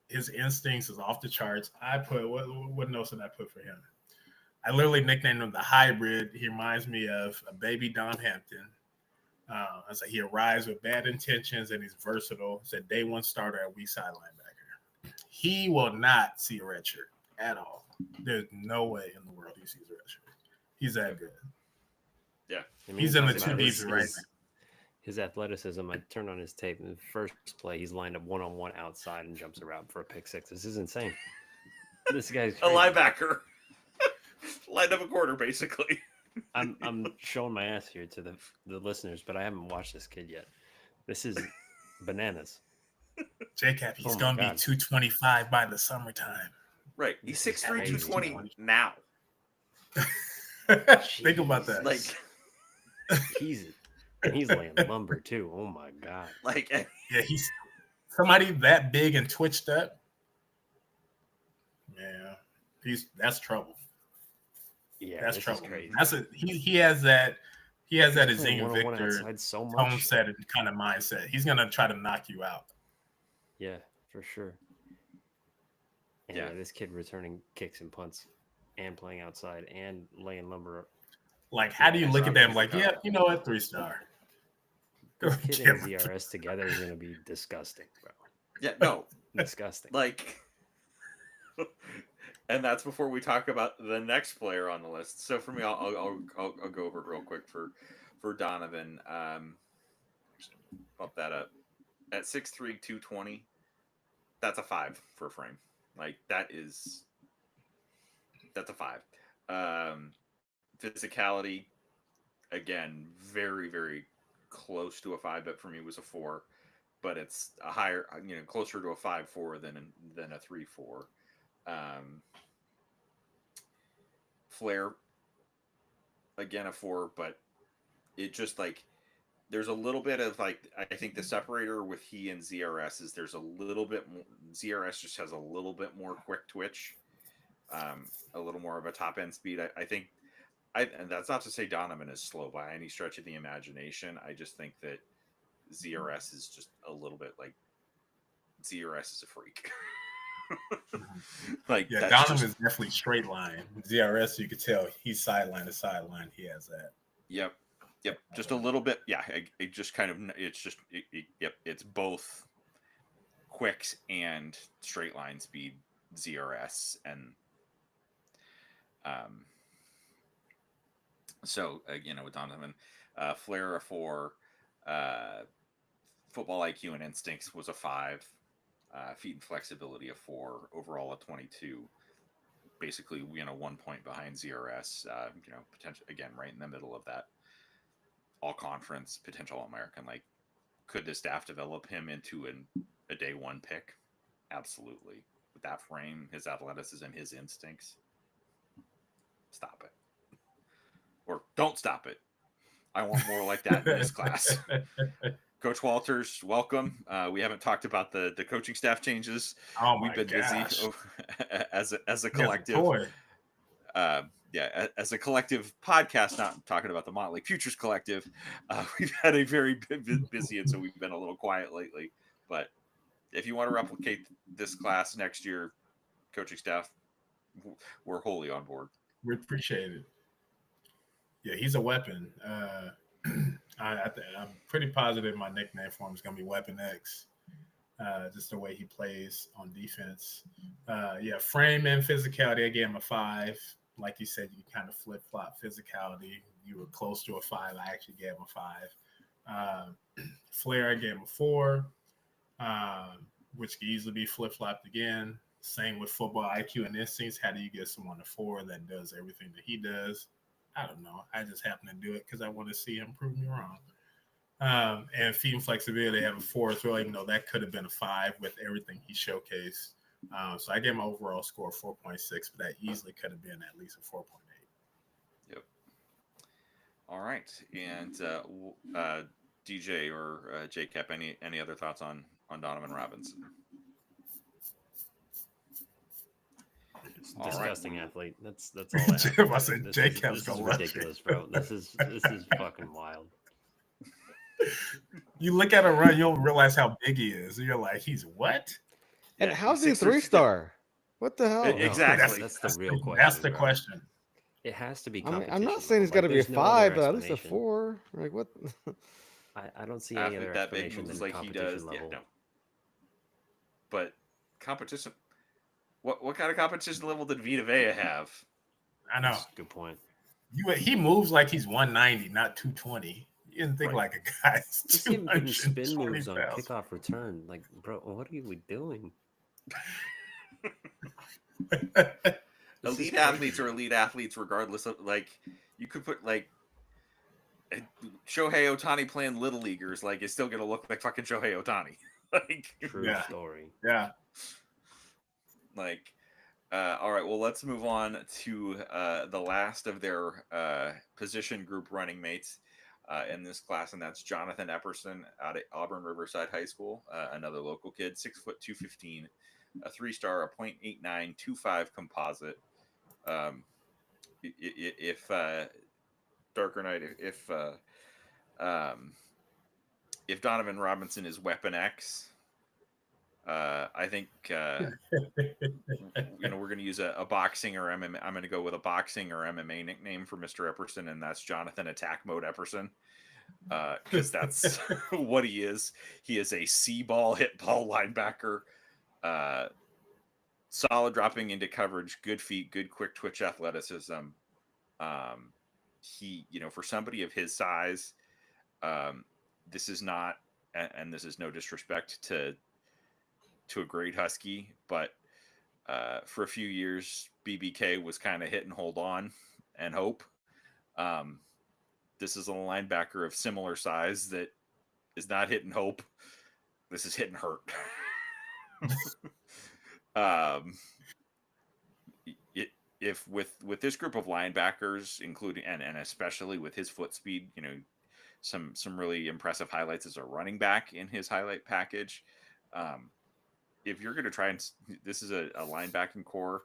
Speaker 2: His instincts is off the charts. I put what notes did I put for him? I literally nicknamed him the hybrid. He reminds me of a baby Don Hampton. I was like, he arrives with bad intentions and he's versatile. He's a day one starter at weak side linebacker. He will not see a red shirt at all. There's no way in the world he sees a red shirt. He's that good.
Speaker 1: Yeah.
Speaker 4: I mean,
Speaker 2: he's in the 2 deep right now.
Speaker 4: His athleticism, I turned on his tape. In the first play, he's lined up one-on-one outside and jumps around for a pick 6. This is insane. This guy's crazy.
Speaker 1: A linebacker. Lined up a quarter, basically.
Speaker 4: I'm showing my ass here to the listeners, but I haven't watched this kid yet. This is bananas.
Speaker 2: JCap, he's going to be 225 by the summertime.
Speaker 1: Right. He's 6'3", 220 now.
Speaker 2: Think about that.
Speaker 1: Like,
Speaker 4: he's laying lumber too. Oh my god!
Speaker 1: Like,
Speaker 2: yeah, he's somebody that big and twitched up. Yeah, that's trouble.
Speaker 4: Yeah,
Speaker 2: that's trouble.
Speaker 4: Crazy.
Speaker 2: He has that Ezekiel Victor
Speaker 4: so
Speaker 2: tone set and kind of mindset. He's gonna try to knock you out.
Speaker 4: Yeah, for sure. And yeah, this kid returning kicks and punts and playing outside and laying lumber.
Speaker 2: Like, how do you look at them? Like, yeah, you know what, 3-star.
Speaker 4: This kid and ZRS together is going to be disgusting, bro.
Speaker 1: Yeah, no,
Speaker 4: disgusting.
Speaker 1: Like, and that's before we talk about the next player on the list. So for me, I'll go over it real quick for Donovan. Bump that up. at 6'3", 220, that's a 5 for a frame. Like that's a 5. Physicality, again, very, very close to a 5, but for me was a 4. But it's a higher, closer to a 5.4 than a 3.4. Flair, again, a 4, but it just like there's a little bit of like, I think the separator with he and ZRS is there's a little bit more. ZRS just has a little bit more quick twitch, a little more of a top end speed. I think, and that's not to say Donovan is slow by any stretch of the imagination. I just think that ZRS is just a little bit like ZRS is a freak. Like
Speaker 2: yeah, Donovan is definitely straight line. ZRS, you could tell he's sideline to sideline. He has that.
Speaker 1: Yep. Just a little bit. Yeah. It just kind of. It's just. Yep. It's both quicks and straight line speed ZRS and. So with Donovan, Flair a 4, football IQ and instincts was a 5, feet and flexibility a 4, overall a 22. Basically, 1 point behind ZRS. Potential again right in the middle of that all conference potential All-American. Like, could the staff develop him into a day 1 pick? Absolutely. With that frame, his athleticism, his instincts. Stop it. Or don't stop it. I want more like that in this class. Coach Walters, welcome. We haven't talked about the coaching staff changes.
Speaker 2: Oh my
Speaker 1: We've been
Speaker 2: gosh.
Speaker 1: busy as a collective. As a collective podcast, not talking about the Motley Futures Collective, we've had a very busy, and so we've been a little quiet lately. But if you want to replicate this class next year, coaching staff, we're wholly on board.
Speaker 2: We appreciate it. Yeah, he's a weapon. I'm pretty positive my nickname for him is going to be Weapon X. Just the way he plays on defense. Frame and physicality, I gave him a 5. Like you said, you kind of flip-flop physicality. You were close to a 5. I actually gave him a 5. Flair, I gave him a 4, which could easily be flip-flopped again. Same with football IQ and instincts. How do you get someone a 4 that does everything that he does? I don't know. I just happen to do it because I want to see him prove me wrong. And feet and flexibility, I have a 4 as well, even though that could have been a 5 with everything he showcased. So I gave him an overall score of 4.6, but that easily could have been at least a 4.8.
Speaker 1: Yep. All right. And DJ or JCap, any other thoughts on Donovan Robinson?
Speaker 4: Disgusting athlete. That's all.
Speaker 2: I said JCap's
Speaker 4: this is ridiculous, bro. This is fucking wild.
Speaker 2: You look at him run, you'll realize how big he is. You're like, he's what?
Speaker 3: And how's he 3-star? What the hell?
Speaker 1: Exactly.
Speaker 4: That's the real question.
Speaker 2: That's the question.
Speaker 4: It has to be.
Speaker 3: I'm not saying he's got to be a 5, but at least a 4. Like what?
Speaker 4: I don't see any other
Speaker 1: that big
Speaker 4: explanation
Speaker 1: moves
Speaker 4: than
Speaker 1: like he
Speaker 4: competition
Speaker 1: does.
Speaker 4: level.
Speaker 1: Yeah, no. But competition. What kind of competition level did Vita Vea have?
Speaker 2: I know.
Speaker 4: That's a good point.
Speaker 2: He moves like he's 190, not 220. You didn't think like a guy's
Speaker 4: Just him getting spin
Speaker 2: 220
Speaker 4: moves on
Speaker 2: pounds.
Speaker 4: kickoff return. Like, bro, what are we doing?
Speaker 1: Elite athletes are elite athletes, regardless of like. You could put like Shohei Ohtani playing little leaguers. Like, it's still gonna look like fucking Shohei Ohtani. Like,
Speaker 4: True story.
Speaker 2: Yeah.
Speaker 1: Like, all right. Well, let's move on to the last of their position group running mates in this class, and that's Jonathan Epperson out at Auburn Riverside High School, another local kid, 6 foot 215, a 3-star, a .8925 composite. If Darker Knight, if Donovan Robinson is Weapon X, I think we're going to use a boxing or MMA. I'm going to go with a boxing or MMA nickname for Mr. Epperson, and that's Jonathan Attack Mode Epperson, because that's what he is. He is a C-ball hit ball linebacker, solid dropping into coverage, good feet, good quick twitch athleticism. He, for somebody of his size, this is not and this is no disrespect to a great Husky, but for a few years, BBK was kind of hit and hold on and hope. Um, this is a linebacker of similar size that is not hit and hope. This is hit and hurt. um, it, if with this group of linebackers, including and especially with his foot speed, some really impressive highlights as a running back in his highlight package. If you're going to try and this is a linebacking core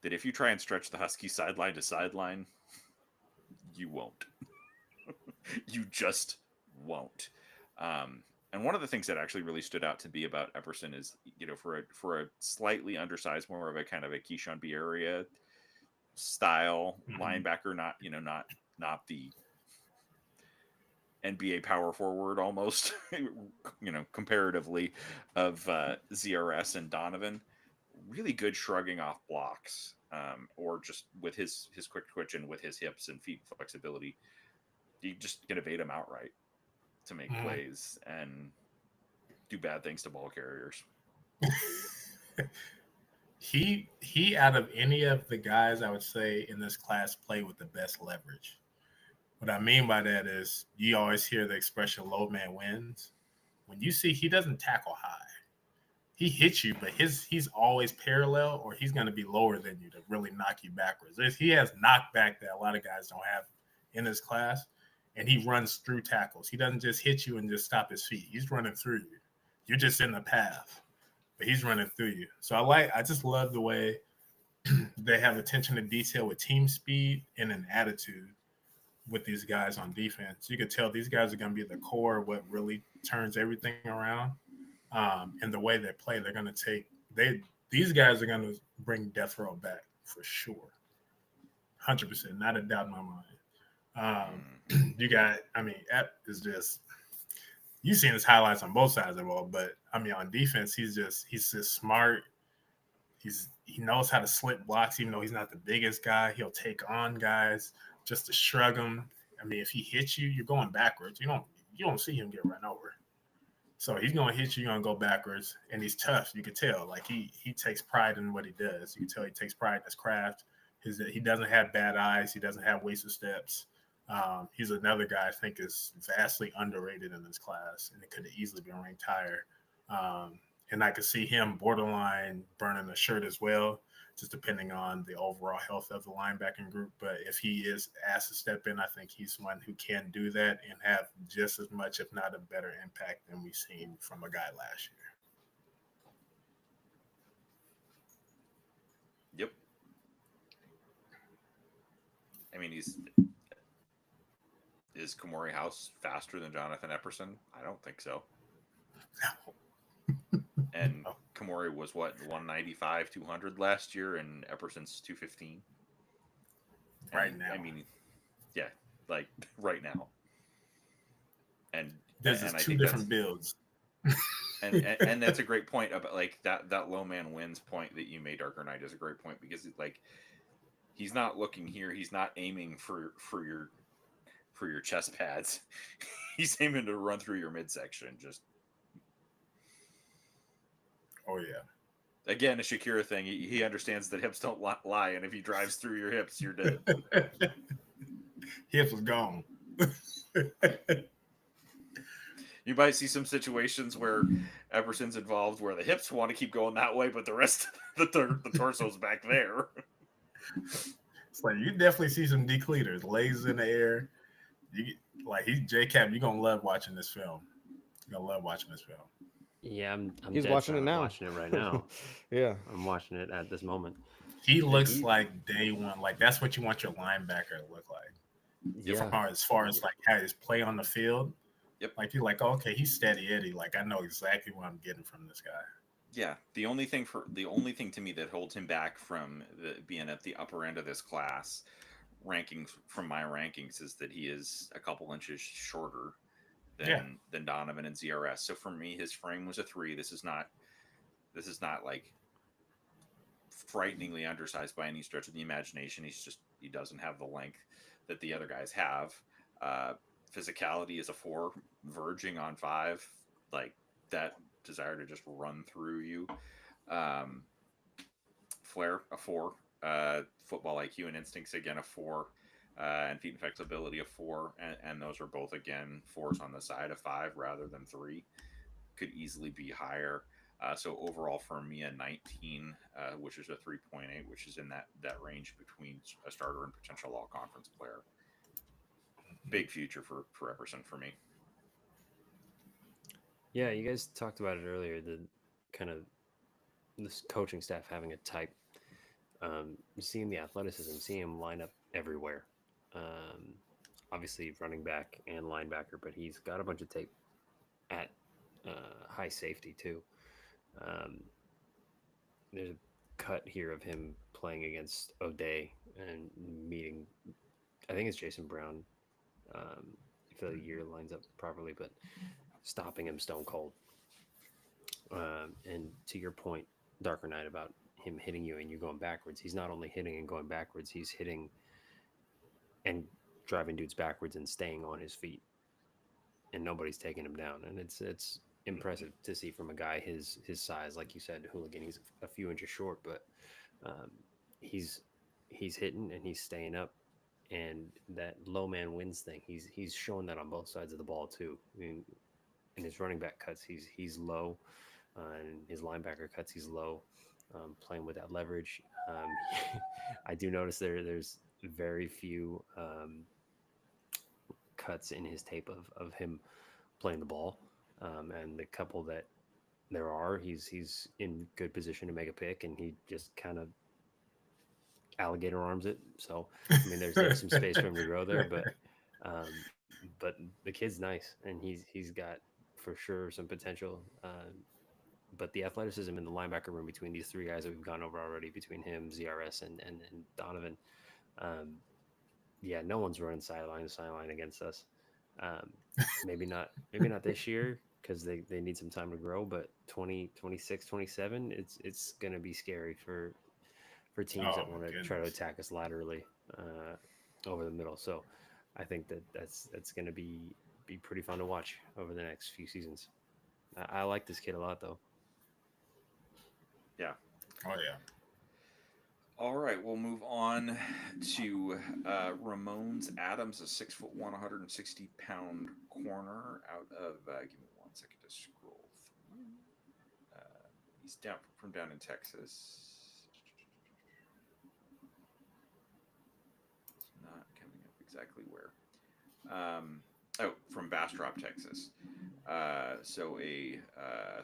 Speaker 1: that if you try and stretch the Huskies sideline to sideline, you won't. You just won't. And one of the things that actually really stood out to me about Epperson is, for a slightly undersized, more of a kind of a Keyshawn Bierria style linebacker, not the NBA power forward almost, comparatively of ZRS and Donovan. Really good shrugging off blocks, or just with his quick twitch and with his hips and feet flexibility. You just can evade him outright to make plays and do bad things to ball carriers.
Speaker 2: He out of any of the guys, I would say, in this class, play with the best leverage. What I mean by that is you always hear the expression low man wins. When you see he doesn't tackle high. He hits you, but he's always parallel or he's going to be lower than you to really knock you backwards. He has knockback that a lot of guys don't have in his class, and he runs through tackles. He doesn't just hit you and just stop his feet. He's running through you. You're just in the path, but he's running through you. So I just love the way they have attention to detail with team speed and an attitude with these guys on defense. You could tell these guys are going to be the core of what really turns everything around. And the way they play, they're going to these guys are going to bring death row back for sure. 100%, not a doubt in my mind. Ep is just, you've seen his highlights on both sides of the ball, but on defense, he's just smart. He knows how to slip blocks, even though he's not the biggest guy. He'll take on guys just to shrug them. If he hits you, you're going backwards. You don't see him get run over. So he's going to hit you, you're going to go backwards, and he's tough. You can tell. Like, he takes pride in what he does. You can tell he takes pride in his craft. He doesn't have bad eyes. He doesn't have wasted steps. He's another guy I think is vastly underrated in this class, and it could have easily been ranked higher. And I could see him borderline burning the shirt as well, just depending on the overall health of the linebacking group. But if he is asked to step in, I think he's one who can do that and have just as much, if not a better impact than we've seen from a guy last
Speaker 1: year. Yep. Is Kamori House faster than Jonathan Epperson? I don't think so.
Speaker 2: No.
Speaker 1: And Kamori was 195, 200 last year, and Epperson's 215.
Speaker 2: Right now.
Speaker 1: Yeah, like right now. And
Speaker 2: there's two different builds.
Speaker 1: and that's a great point about like that low man wins point that you made, Darker Knight, is a great point because like he's not looking here, he's not aiming for your chest pads. He's aiming to run through your midsection. Just
Speaker 2: oh yeah.
Speaker 1: Again, a Shakira thing. He understands that hips don't lie, and if he drives through your hips, you're dead.
Speaker 2: Hips was gone.
Speaker 1: You might see some situations where Epperson's involved where the hips want to keep going that way, but the rest of the torso's back there.
Speaker 2: It's like you definitely see some decleaters, legs in the air. He's JCap. You're gonna love watching this film. You're gonna love watching this film.
Speaker 4: Yeah, I'm
Speaker 3: He's watching it now.
Speaker 4: Watching it right now.
Speaker 3: Yeah,
Speaker 4: I'm watching it at this moment.
Speaker 2: He looks like day one. Like that's what you want your linebacker to look like.
Speaker 4: Yeah.
Speaker 2: As far as like how his play on the field.
Speaker 1: Yep.
Speaker 2: Like you're like, oh, okay, he's steady Eddie. Like I know exactly what I'm getting from this guy.
Speaker 1: Yeah. The only thing to me that holds him back from being at the upper end of this class rankings from my rankings is that he is a couple inches shorter than Donovan and ZRS. So for me, his frame was a 3. This is not like frighteningly undersized by any stretch of the imagination. He doesn't have the length that the other guys have. Physicality is a 4, verging on 5. like that desire to just run through you. Um, Flair, a 4. Football IQ and instincts, again, a 4. And feet and flexibility, a 4. And those are both, again, 4s on the side of 5 rather than 3. Could easily be higher. So overall for me, a 19, which is a 3.8, which is in that range between a starter and potential all conference player. Big future for Epperson for me.
Speaker 4: Yeah, you guys talked about it earlier. The kind of this coaching staff having a type. Seeing the athleticism, seeing him line up everywhere. Um, Obviously, running back and linebacker, but he's got a bunch of tape at high safety too. Um, there's a cut here of him playing against O'Day and meeting, I think it's Jason Brown, if the year lines up properly, but stopping him stone cold. And to your point, Darker Knight, about him hitting you and you going backwards, he's not only hitting and going backwards, he's hitting and driving dudes backwards and staying on his feet, and nobody's taking him down. And it's impressive to see from a guy his size. Like you said, Hooligan, he's a few inches short, but um, he's hitting and he's staying up. And that low man wins thing, he's showing that on both sides of the ball too. I mean, in his running back cuts, he's low, and his linebacker cuts, he's low, playing with that leverage. I do notice there's very few cuts in his tape of him playing the ball, and the couple that there are, he's in good position to make a pick, and he just kind of alligator arms it. So I mean, there's some space for him to grow there, um, but the kid's nice, and he's got for sure some potential. But the athleticism in the linebacker room between these three guys that we've gone over already, between him, ZRS, and Donovan, um, yeah, no one's running sideline to sideline against us. Um, maybe not this year because they need some time to grow, but 2026, 27, it's going to be scary for teams
Speaker 2: Oh
Speaker 4: that
Speaker 2: my
Speaker 4: want to try to
Speaker 2: goodness.
Speaker 4: attack us laterally over the middle. So I think that's going to be pretty fun to watch over the next few seasons. I like this kid a lot, though.
Speaker 1: Yeah.
Speaker 2: Oh yeah.
Speaker 1: All right, we'll move on to Ramones Adams, a 6'1", 160-pound corner out of. Give me 1 second to scroll through. He's down from down in Texas. It's not coming up exactly where. From Bastrop, Texas. So a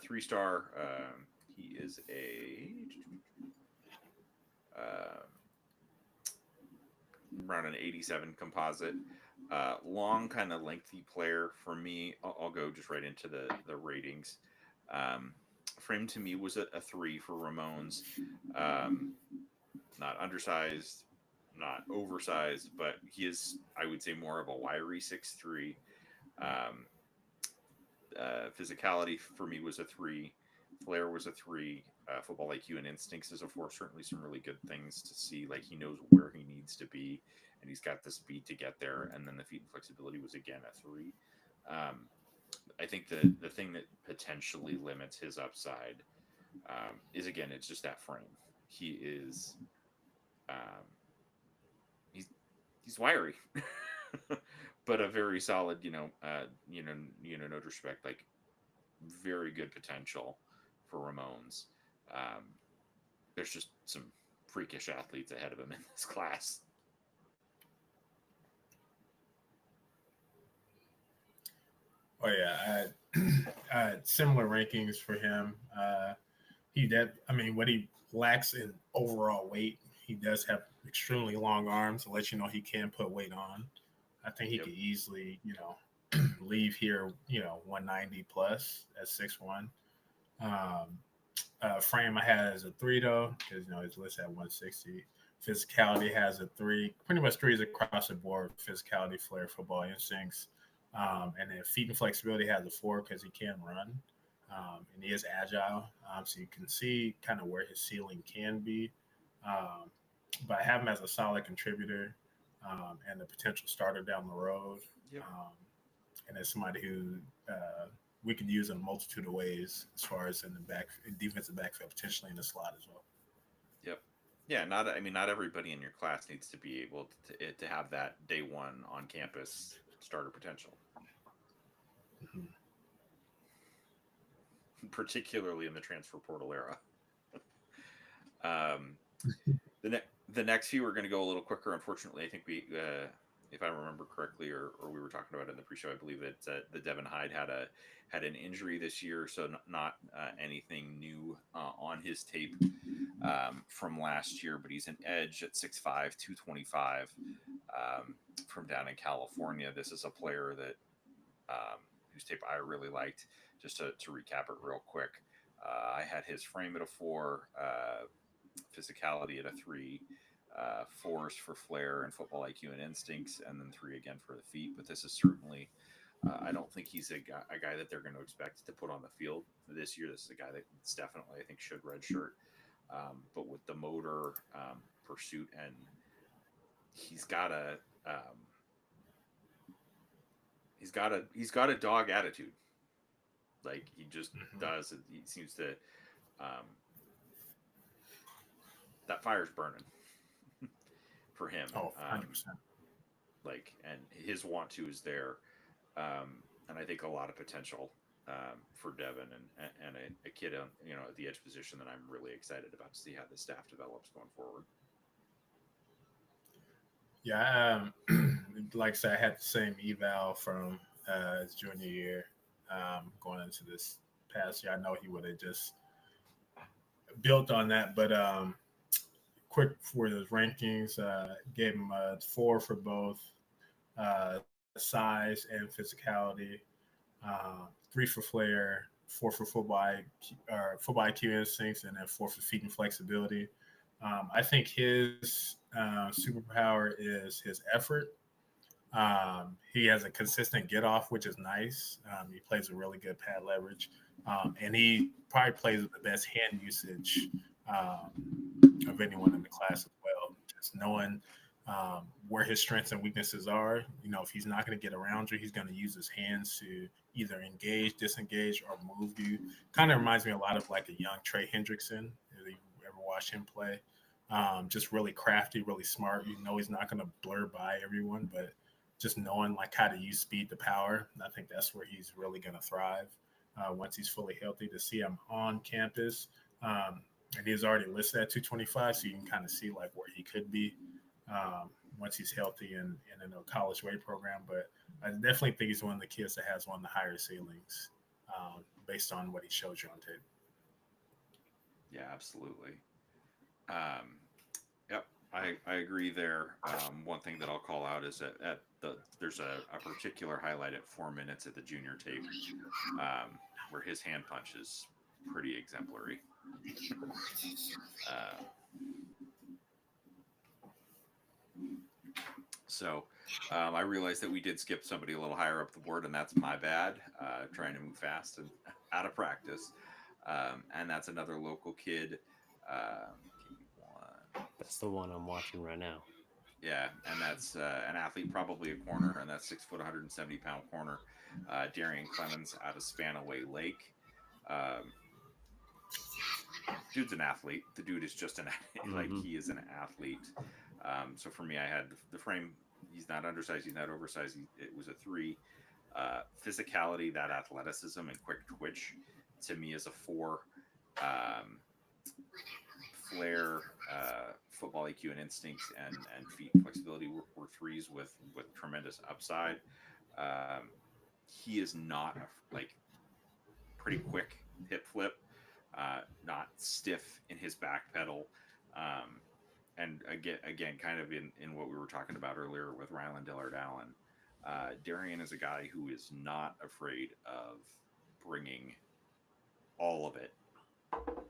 Speaker 1: 3-star. He is a around an 87 composite. Long, kind of lengthy player for me. I'll go just right into the ratings. Frame to me was a 3 for Ramones. Not undersized, not oversized, but he is, I would say, more of a wiry 6'3". Physicality for me was a 3. Flair was a 3. Football IQ and instincts is a 4. Certainly some really good things to see. Like, he knows where he needs to be, and he's got the speed to get there. And then the feet and flexibility was, again, a 3. I think the thing that potentially limits his upside is, again, it's just that frame. He is um, he's wiry, but a very solid, no disrespect, like, very good potential for Ramones. Um, there's just some freakish athletes ahead of him in this class.
Speaker 2: Oh yeah. I had similar rankings for him. I mean, what he lacks in overall weight, he does have extremely long arms to let you know he can put weight on. I think he
Speaker 1: Yep.
Speaker 2: could easily, leave here, 190 plus at 6'1". Frame I had as a 3 though, because he's listed at 160. Physicality has a 3. Pretty much 3s across the board. Physicality, flair, football instincts, and then feet and flexibility has a 4 because he can run, and he is agile. So you can see kind of where his ceiling can be. Um, but I have him as a solid contributor, and a potential starter down the road.
Speaker 1: Yep.
Speaker 2: And as somebody who we could use in a multitude of ways as far as in the defensive backfield, potentially in the slot as well.
Speaker 1: Yep. Yeah, not everybody in your class needs to be able to have that day one on campus starter potential.
Speaker 2: Mm-hmm.
Speaker 1: Particularly in the transfer portal era. The next few are going to go a little quicker. Unfortunately, I think if I remember correctly, or we were talking about it in the pre-show, I believe that the Devin Hyde had an injury this year, so not anything new on his tape from last year. But he's an edge at 6'5", 225 from down in California. This is a player that whose tape I really liked. Just to recap it real quick, I had his frame at a 4, physicality at a 3, 4s for flair and football IQ and instincts, and then 3 again for the feet. But this is certainly, I don't think he's a guy that they're going to expect to put on the field this year. This is a guy that's definitely, I think, should redshirt. But with the motor, pursuit, and he's got a dog attitude. Like, he just does. He seems to, that fire's burning for him.
Speaker 2: Oh, 100%.
Speaker 1: And his want to is there. And I think a lot of potential for Devin and a kid on, at the edge position that I'm really excited about to see how the staff develops going forward.
Speaker 2: Yeah, like I said, I had the same eval from his junior year going into this past year. I know he would have just built on that, but quick for his rankings, gave him a 4 for both size and physicality, 3 for flair, 4 for football IQ instincts, and then 4 for feet and flexibility. I think his superpower is his effort. He has a consistent get off, which is nice. He plays a really good pad leverage, and he probably plays with the best hand usage of anyone in the class as well. Just knowing where his strengths and weaknesses are. If he's not going to get around you, he's going to use his hands to either engage, disengage, or move you. Kind of reminds me a lot of like a young Trey Hendrickson. If you ever watch him play, just really crafty, really smart. He's not going to blur by everyone, but just knowing like how to use speed to power. I think that's where he's really going to thrive once he's fully healthy. To see him on campus, and he's already listed at 225, so you can kind of see like where he could be once he's healthy and in a college weight program. But I definitely think he's one of the kids that has one of the higher ceilings based on what he shows you on tape.
Speaker 1: Yeah, absolutely. Yep, I agree there. One thing that I'll call out is that there's a particular highlight at 4 minutes at the junior tape where his hand punch is pretty exemplary. So I realized that we did skip somebody a little higher up the board, and that's my bad, trying to move fast and out of practice. And that's another local kid.
Speaker 4: That's the one I'm watching right now.
Speaker 1: Yeah, and that's an athlete, probably a corner, and that's 6 foot, 170-pound corner, Darian Clemens out of Spanaway Lake. Dude's an athlete. The dude is just he is an athlete. So for me, I had the frame. He's not undersized. He's not oversized. It was a 3. Physicality, that athleticism and quick twitch, to me is a 4. Flair, football IQ and instincts, and feet flexibility were 3s with tremendous upside. He is not pretty quick hip flip, not stiff in his back pedal. And again, kind of in what we were talking about earlier with Ryland Dillard Allen, Darian is a guy who is not afraid of bringing all of it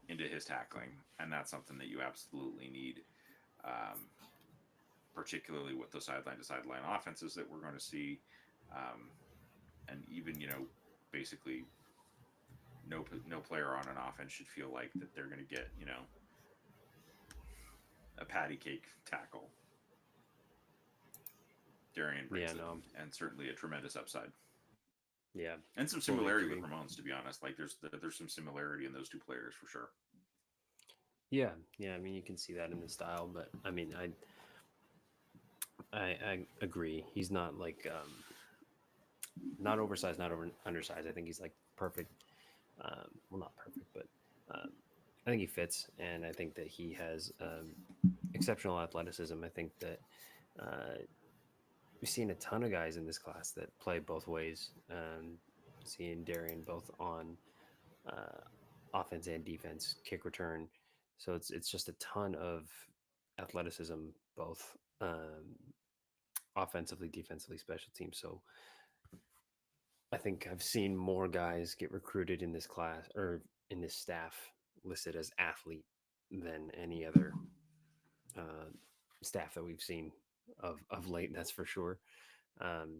Speaker 1: into his tackling, and that's something that you absolutely need, particularly with the sideline to sideline offenses that we're going to see, and even basically no player on an offense should feel like that they're going to get a patty cake tackle. Darian brings it, and certainly a tremendous upside.
Speaker 4: Yeah,
Speaker 1: And some
Speaker 4: fully
Speaker 1: similarity with
Speaker 4: agree.
Speaker 1: Ramones, to be honest. Like there's some similarity in those two players for sure.
Speaker 4: Yeah, yeah. I mean, you can see that in the style, but I mean, I agree. He's not like not oversized, not undersized. I think he's like perfect. Well, not perfect, but um, I think he fits, and I think that he has exceptional athleticism. I think that uh, we've seen a ton of guys in this class that play both ways. Seeing Darian both on uh, offense and defense, kick return. So it's just a ton of athleticism, both offensively, defensively, special teams. So I think I've seen more guys get recruited in this class or in this staff listed as athlete than any other uh, staff that we've seen of late. That's for sure. Um,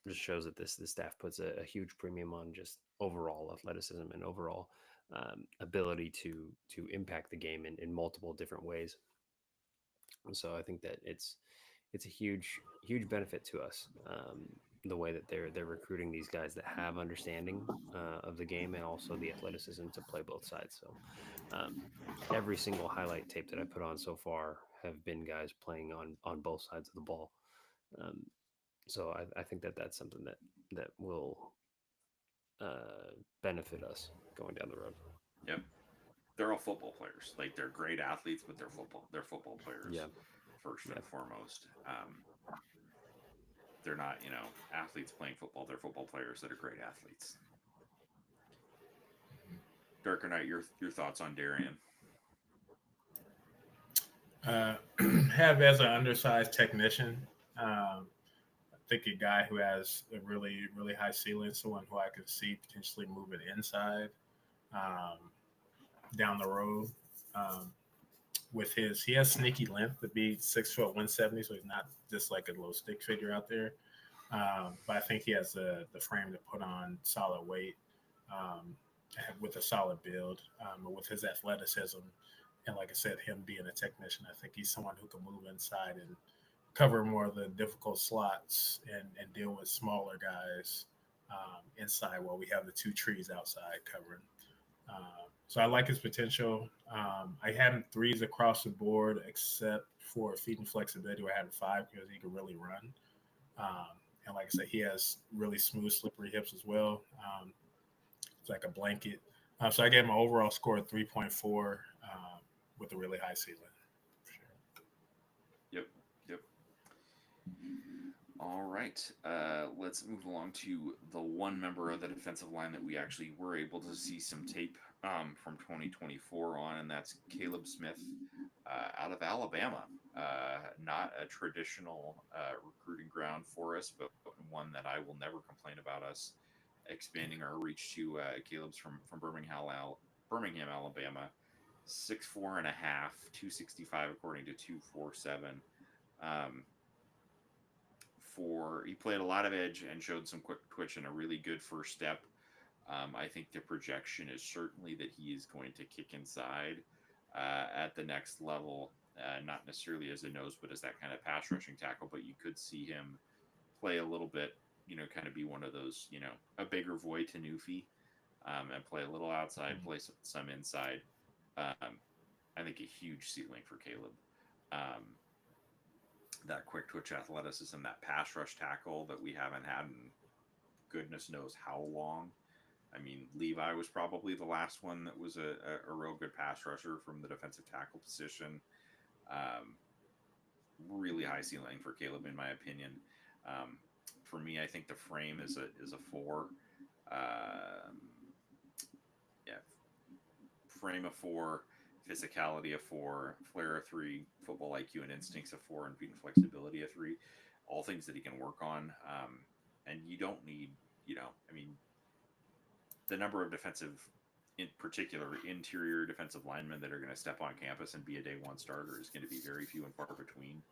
Speaker 4: just shows that this staff puts a huge premium on just overall athleticism and overall ability to impact the game in multiple different ways. And so I think that it's a huge benefit to us, the way that they're recruiting these guys that have understanding of the game and also the athleticism to play both sides. So um, every single highlight tape that I put on so far have been guys playing on both sides of the ball. Um, so I think that that's something that will benefit us going down the road.
Speaker 1: Yep. They're all football players. Like they're great athletes, but they're football players
Speaker 4: Yeah,
Speaker 1: first
Speaker 4: yeah.
Speaker 1: and foremost. They're not, athletes playing football. They're football players that are great athletes. Darker Knight, your thoughts on Darian?
Speaker 2: Uh, have as an undersized technician. I think a guy who has a really high ceiling, someone who I could see potentially moving inside um, down the road. Um, with he has sneaky length to be 6 foot 170, so he's not just like a little stick figure out there. But I think he has the frame to put on solid weight um, with a solid build, with his athleticism. And like I said, him being a technician, I think he's someone who can move inside and cover more of the difficult slots and deal with smaller guys inside while we have the two trees outside covering. So I like his potential. I had him threes across the board, except for feet and flexibility, where I had him five because he could really run. And like I said, he has really smooth, slippery hips as well. It's like a blanket. So I gave him an overall score of 3.4 with a really high ceiling. For sure.
Speaker 1: Yep. Yep. All right. Let's move along to the one member of the defensive line that we actually were able to see some tape from 2024 on, and that's Caleb Smith out of Alabama. Not a traditional recruiting ground for us, but one that I will never complain about us expanding our reach to. Caleb's from Birmingham, Alabama. 6'4" and a half, 265 according to 247. Um, he played a lot of edge and showed some quick twitch and a really good first step. I think the projection is certainly that he is going to kick inside at the next level, not necessarily as a nose, but as that kind of pass rushing tackle. But you could see him play a little bit, kind of be one of those, a bigger Voy to Newfie, and play a little outside, play some inside. I think a huge ceiling for Caleb. Um, that quick twitch athleticism, that pass rush tackle that we haven't had in goodness knows how long. I mean, Levi was probably the last one that was a real good pass rusher from the defensive tackle position. Um, really high ceiling for Caleb, in my opinion. Um, for me, I think the frame is a 4. Um, yeah, frame a 4, physicality a 4, flair a 3, football IQ and instincts a 4, and feet and flexibility a 3. All things that he can work on. And you don't need, I mean, the number of defensive, in particular interior defensive linemen that are going to step on campus and be a day one starter is going to be very few and far between.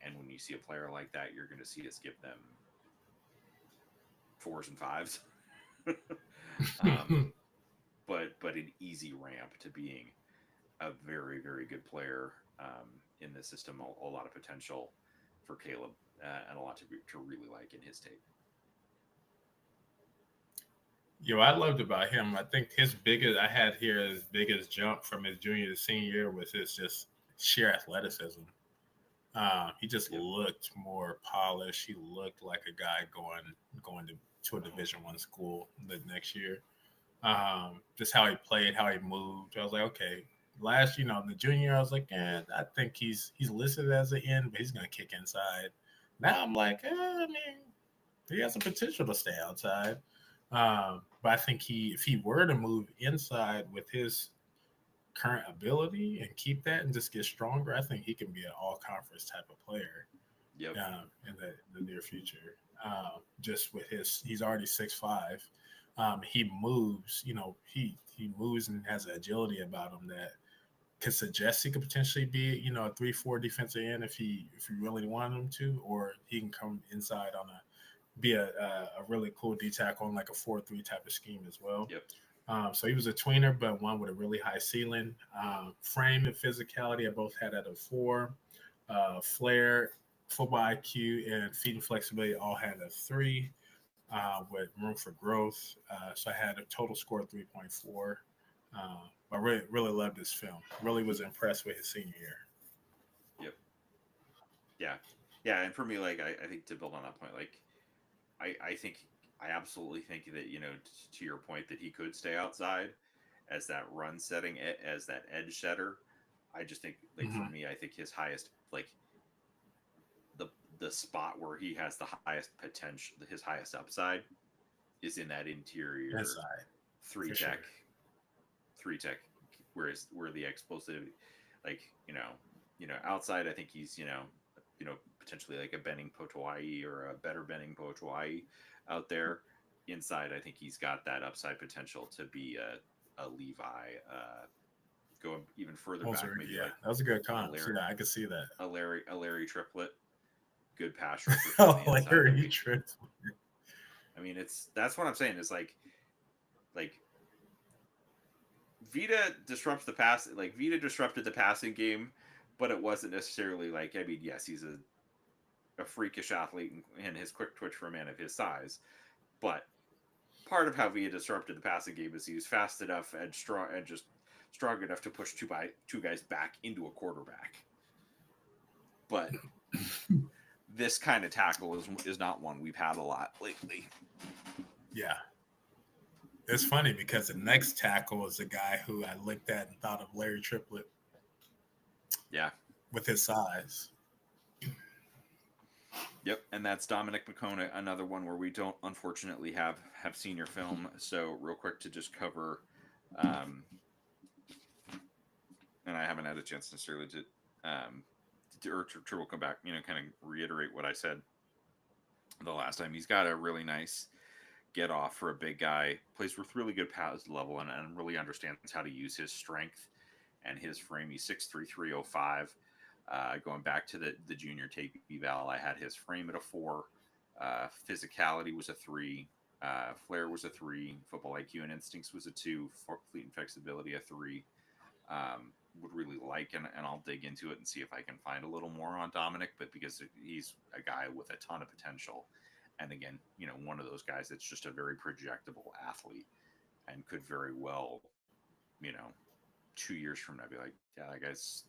Speaker 1: And when you see a player like that, you're going to see us give them 4s and 5s. um, but an easy ramp to being a very, very good player in the system. A lot of potential for Caleb and a lot to really like in his tape.
Speaker 2: I loved about him. I think I had here his biggest jump from his junior to senior year was his just sheer athleticism. He just
Speaker 1: Yep.
Speaker 2: looked more polished. He looked like a guy going to a Division One school the next year. Just how he played, how he moved. I was like, okay. The junior, I was like, I think he's listed as an end, but he's gonna kick inside. Now I'm like, I mean, he has the potential to stay outside. But I think if he were to move inside with his current ability and keep that and just get stronger, I think he can be an all conference type of player
Speaker 1: Yep.
Speaker 2: in the near future. Just with he's already 6'5". He moves, he moves and has an agility about him that could suggest he could potentially be, a 3-4 defensive end if you really want him to, or he can come inside on be a really cool D tackle on like a 4-3 type of scheme as well.
Speaker 1: Yep.
Speaker 2: So he was a tweener, but one with a really high ceiling. Frame and physicality, I both had at a 4. Flair, football IQ, and feet and flexibility all had a 3 with room for growth. So I had a total score of 3.4. I really, really loved this film. Really was impressed with his senior year.
Speaker 1: Yep. Yeah. Yeah. And for me, like, I think to build on that point, like, I absolutely think that, to your point, that he could stay outside as that run setting, as that edge setter. I just think, like, for me, I think his highest, like, the spot where he has the highest potential, his highest upside, is in that interior
Speaker 2: Inside,
Speaker 1: three
Speaker 2: sure.
Speaker 1: tech, where the explosive, like, outside, I think he's, potentially like a Benning Potawai or a better Benning Potawai out there. Inside, I think he's got that upside potential to be a Levi, going even further back, maybe like
Speaker 2: that was a good comp.
Speaker 1: Larry,
Speaker 2: I could see that.
Speaker 1: a Larry triplet, good pass rusher
Speaker 2: Oh,
Speaker 1: from the inside.
Speaker 2: Larry triplet.
Speaker 1: I mean, that's what I'm saying is like Vita disrupts the pass. Like, Vita disrupted the passing game, but it wasn't necessarily like, I mean, yes, he's a freakish athlete and his quick twitch for a man of his size, but part of how Vita disrupted the passing game is he was fast enough and strong enough to push two guys back into a quarterback. But this kind of tackle is not one we've had a lot lately.
Speaker 2: Yeah. It's funny because the next tackle is a guy who I looked at and thought of Larry Triplet.
Speaker 1: Yeah.
Speaker 2: With his size.
Speaker 1: Yep, and that's Dominic McCona, another one where we don't unfortunately have senior film. So real quick to just cover, and I haven't had a chance necessarily to come back, kind of reiterate what I said the last time. He's got a really nice get off for a big guy, plays with really good pass level, and really understands how to use his strength and his frame. He's 6'3", 305. Going back to the junior tape eval, I had his frame at a 4. Physicality was a 3. Flair was a 3. Football IQ and instincts was a 2. Fleet and flexibility a 3. Would really like, and I'll dig into it and see if I can find a little more on Dominic, but because he's a guy with a ton of potential, and again, one of those guys that's just a very projectable athlete and could very well, 2 years from now be like, yeah, that guy's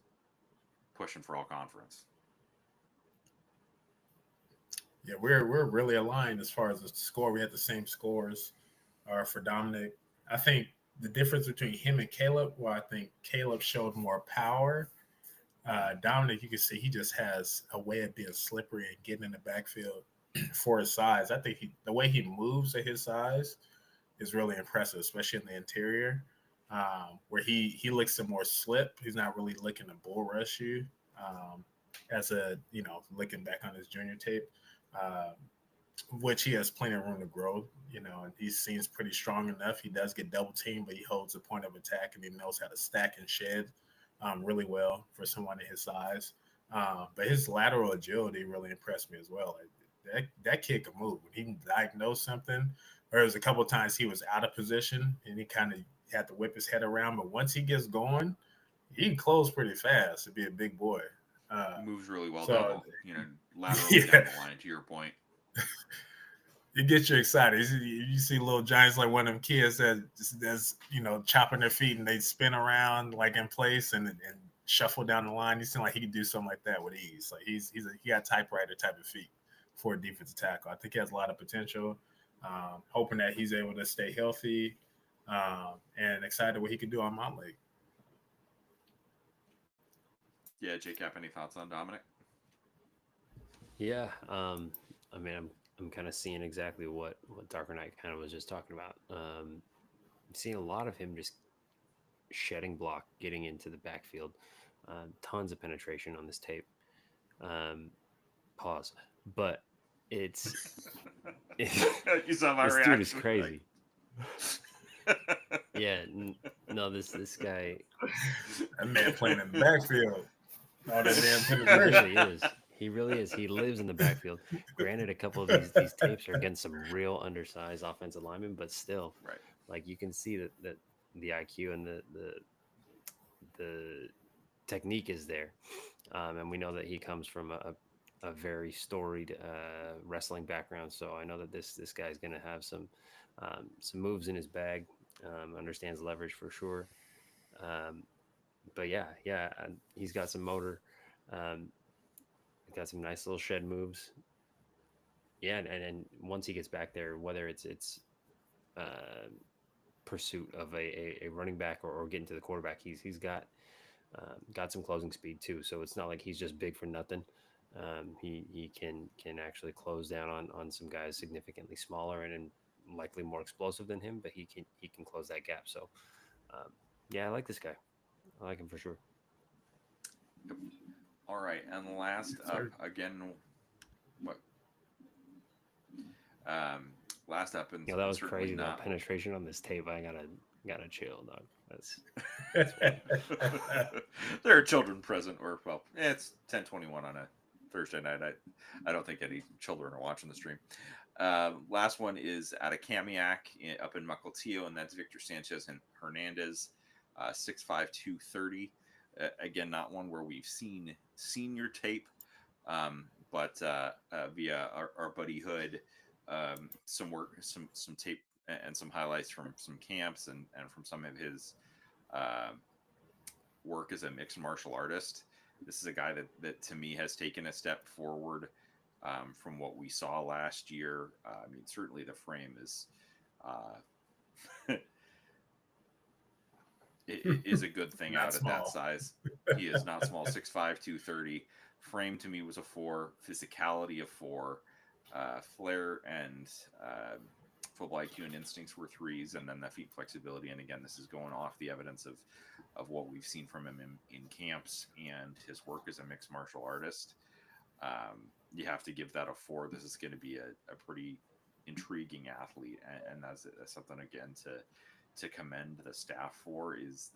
Speaker 1: pushing for all conference.
Speaker 2: Yeah, we're really aligned as far as the score. We had the same scores for Dominic. I think the difference between him and Caleb, well, I think Caleb showed more power. Dominic, you can see he just has a way of being slippery and getting in the backfield for his size. I think the way he moves at his size is really impressive, especially in the interior, where he looks to more slip. He's not really looking to bull rush you. Looking back on his junior tape, which he has plenty of room to grow, and he seems pretty strong enough. He does get double teamed, but he holds the point of attack and he knows how to stack and shed really well for someone in his size. But his lateral agility really impressed me as well. That kid can move. When he can diagnose something, or there was a couple of times he was out of position and he kind of had to whip his head around. But once he gets going, he can close pretty fast to be a big boy.
Speaker 1: Moves really well, lateral down the line, to your point.
Speaker 2: it gets you excited. You see little giants like one of them kids that's chopping their feet and they spin around like in place and shuffle down the line. He seems like he could do something like that with ease. Like he got typewriter type of feet for a defensive tackle. I think he has a lot of potential. Hoping that he's able to stay healthy, and excited what he can do on my league.
Speaker 1: Yeah, JCap, any thoughts on Dominic?
Speaker 4: Yeah, I mean, I'm kind of seeing exactly what Darker Knight kind of was just talking about. I'm seeing a lot of him just shedding block, getting into the backfield, tons of penetration on this tape. Pause, but it's
Speaker 1: You saw my
Speaker 4: this
Speaker 1: reaction.
Speaker 4: dude is crazy. Yeah, no, this guy.
Speaker 2: That man playing in the backfield. All that damn
Speaker 4: He
Speaker 2: penetration.
Speaker 4: really is. He really is. He lives in the backfield. Granted, a couple of these tapes are against some real undersized offensive linemen, but still,
Speaker 1: Right.
Speaker 4: like you can see that the IQ and the technique is there, and we know that he comes from a very storied wrestling background. So I know that this guy's going to have some moves in his bag. Understands leverage for sure. But yeah, he's got some motor. He's got some nice little shed moves. Yeah, and once he gets back there, whether it's pursuit of a running back or getting to the quarterback, he's got some closing speed too. So it's not like he's just big for nothing. He can actually close down on some guys significantly smaller and likely more explosive than him, but he can close that gap. So yeah, I like this guy. I like him for sure.
Speaker 1: All right, and last up again, what? Last up, and
Speaker 4: that was crazy.
Speaker 1: Not...
Speaker 4: That penetration on this tape, I gotta chill, dog. That's
Speaker 1: there are children present, or well, it's 10:21 on a Thursday night. I don't think any children are watching the stream. Last one is at a Kamiak up in Mukilteo, and that's Victor Sanchez and Hernandez, 6'5", 230. Again, not one where we've seen senior tape, but via our buddy Hood, some work, some tape, and some highlights from some camps and from some of his work as a mixed martial artist. This is a guy that to me has taken a step forward from what we saw last year. I mean, certainly the frame is it is a good thing out
Speaker 2: small.
Speaker 1: at that size. He is not small, 6'5", 230. Frame to me was a 4, physicality a 4, flair and football IQ and instincts were 3s, and then the feet flexibility. And again, this is going off the evidence of what we've seen from him in camps and his work as a mixed martial artist. You have to give that a 4. This is going to be a pretty intriguing athlete, and that's something again to commend the staff for, is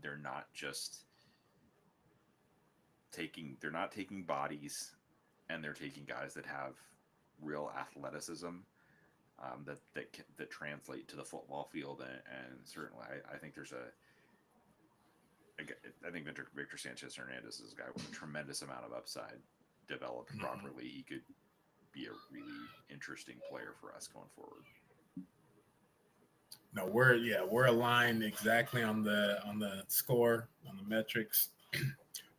Speaker 1: they're not taking bodies, and they're taking guys that have real athleticism that translate to the football field, and certainly I think I think Victor Sanchez Hernandez is a guy with a tremendous amount of upside. Developed properly, he could be a really interesting player for us going forward.
Speaker 2: No, we're aligned exactly on the score, on the metrics.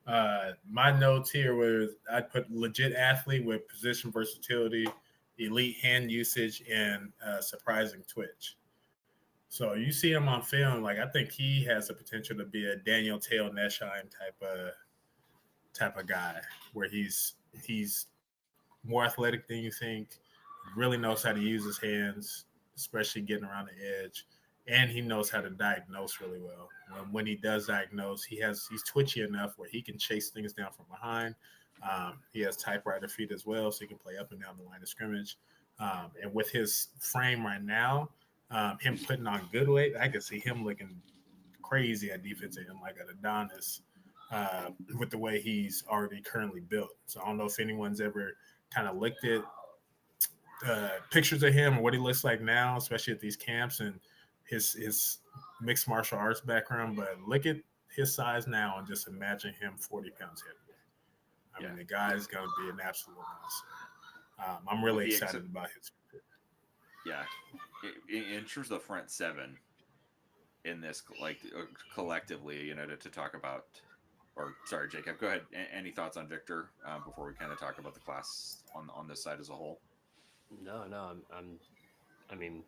Speaker 2: My notes here was I put legit athlete with position versatility, elite hand usage, and surprising twitch. So you see him on film, like I think he has the potential to be a Daniel Tail Nesheim type of guy, where he's more athletic than you think, really knows how to use his hands, especially getting around the edge, and he knows how to diagnose really well. When he does diagnose, he's twitchy enough where he can chase things down from behind. He has typewriter feet as well, so he can play up and down the line of scrimmage. And with his frame right now, him putting on good weight, I could see him looking crazy at defensive end, like at Adonis, with the way he's already currently built. So I don't know if anyone's ever kind of looked at pictures of him or what he looks like now, especially at these camps and his mixed martial arts background. But look at his size now and just imagine him 40 pounds heavier. I mean, the guy's going to be an absolute monster. I'm really excited about his future.
Speaker 1: yeah, in terms of the front seven in this, like collectively, to talk about. Or sorry, Jacob, go ahead. Any thoughts on Victor before we kind of talk about the class on this side as a whole?
Speaker 4: No, I mean,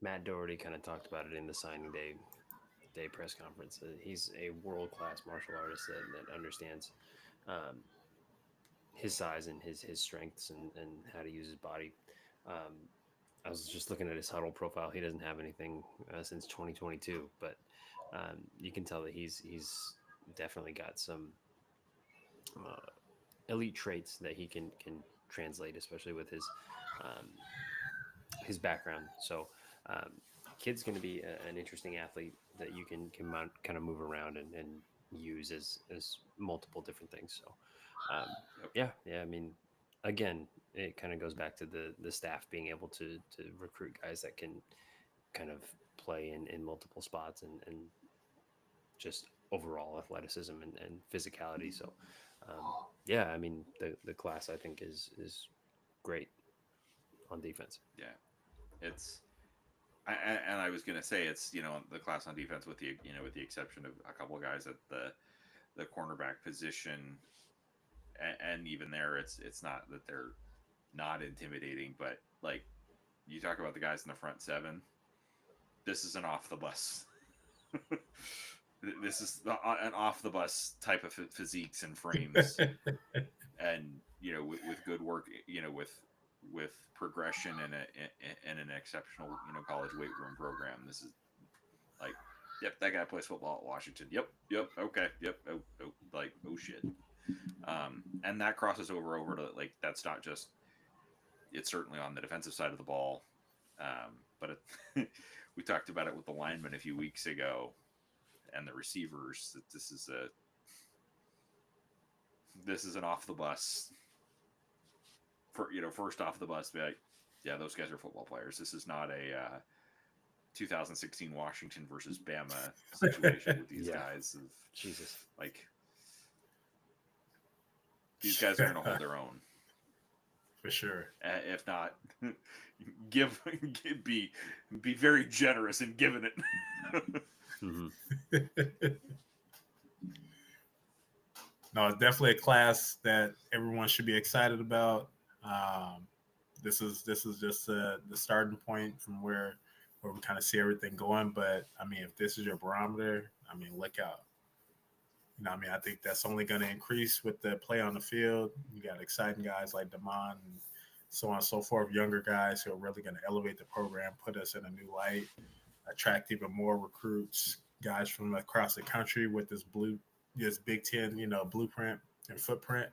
Speaker 4: Matt Doherty kind of talked about it in the signing day press conference. He's a world class martial artist that understands um, his size and his strengths and how to use his body. Um, I was just looking at his huddle profile. He doesn't have anything since 2022, but you can tell that he's definitely got some uh, elite traits that he can translate, especially with um, his background. So, um, kid's going to be an interesting athlete that you can kind of move around and use as multiple different things. So, um, yeah. I mean, again, it kind of goes back to the staff being able to recruit guys that can kind of play in multiple spots and just overall athleticism and physicality. So, yeah, I mean, the class I think is great on defense.
Speaker 1: Yeah, it's and I was gonna say it's the class on defense with the exception of a couple of guys at the cornerback position, and even there it's not that they're not intimidating, but like you talk about the guys in the front seven, this is an off the bus. This is an off the bus type of physiques and frames, and with good work, with progression and an exceptional college weight room program. This is like, yep, that guy plays football at Washington. Yep, okay, yep, oh like, oh shit. And that crosses over to, like, that's not just, it's certainly on the defensive side of the ball, but we talked about it with the linemen a few weeks ago and the receivers, that this is an off the bus for first off the bus, be like, yeah, those guys are football players. This is not a 2016 Washington versus Bama situation with these guys. Of
Speaker 4: Jesus,
Speaker 1: like, these guys are going to hold their own
Speaker 2: for sure.
Speaker 1: If not, be very generous in giving it.
Speaker 4: mm-hmm.
Speaker 2: No, it's definitely a class that everyone should be excited about. This is just the starting point from where we kind of see everything going. But I mean, if this is your barometer, I mean, look out. I think that's only going to increase with the play on the field. You got exciting guys like Damon and so on and so forth, younger guys who are really going to elevate the program, put us in a new light, attract even more recruits, guys from across the country with this Big Ten, blueprint and footprint.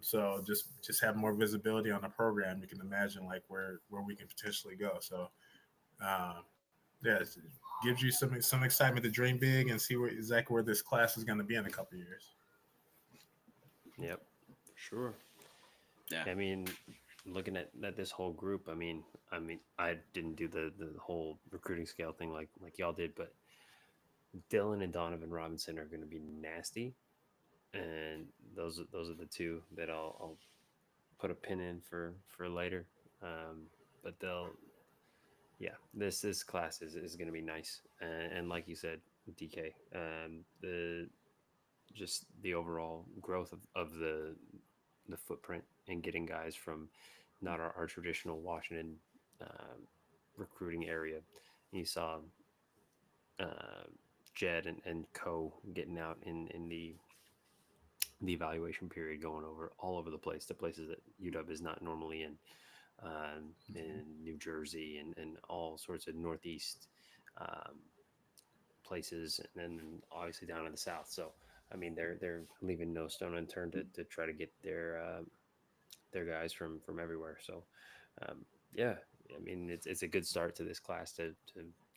Speaker 2: So just have more visibility on the program. You can imagine like where we can potentially go. So, yeah, it gives you some excitement to dream big and see exactly where this class is going to be in a couple of years.
Speaker 4: Yep, sure.
Speaker 1: Yeah,
Speaker 4: I mean, looking at this whole group, I mean, I didn't do the whole recruiting scale thing like y'all did, but Dylan and Donovan Robinson are going to be nasty, and those are the two that I'll put a pin in for later. But this class is going to be nice, and like you said, DK, the overall growth of the footprint and getting guys from not our traditional Washington recruiting area. You saw uh, Jed and Co getting out in the evaluation period, going all over the place to places that UW is not normally in New Jersey and all sorts of Northeast places, and then obviously down in the South. So I mean, they're leaving no stone unturned to try to get their guys from everywhere. So yeah, I mean, it's a good start to this class to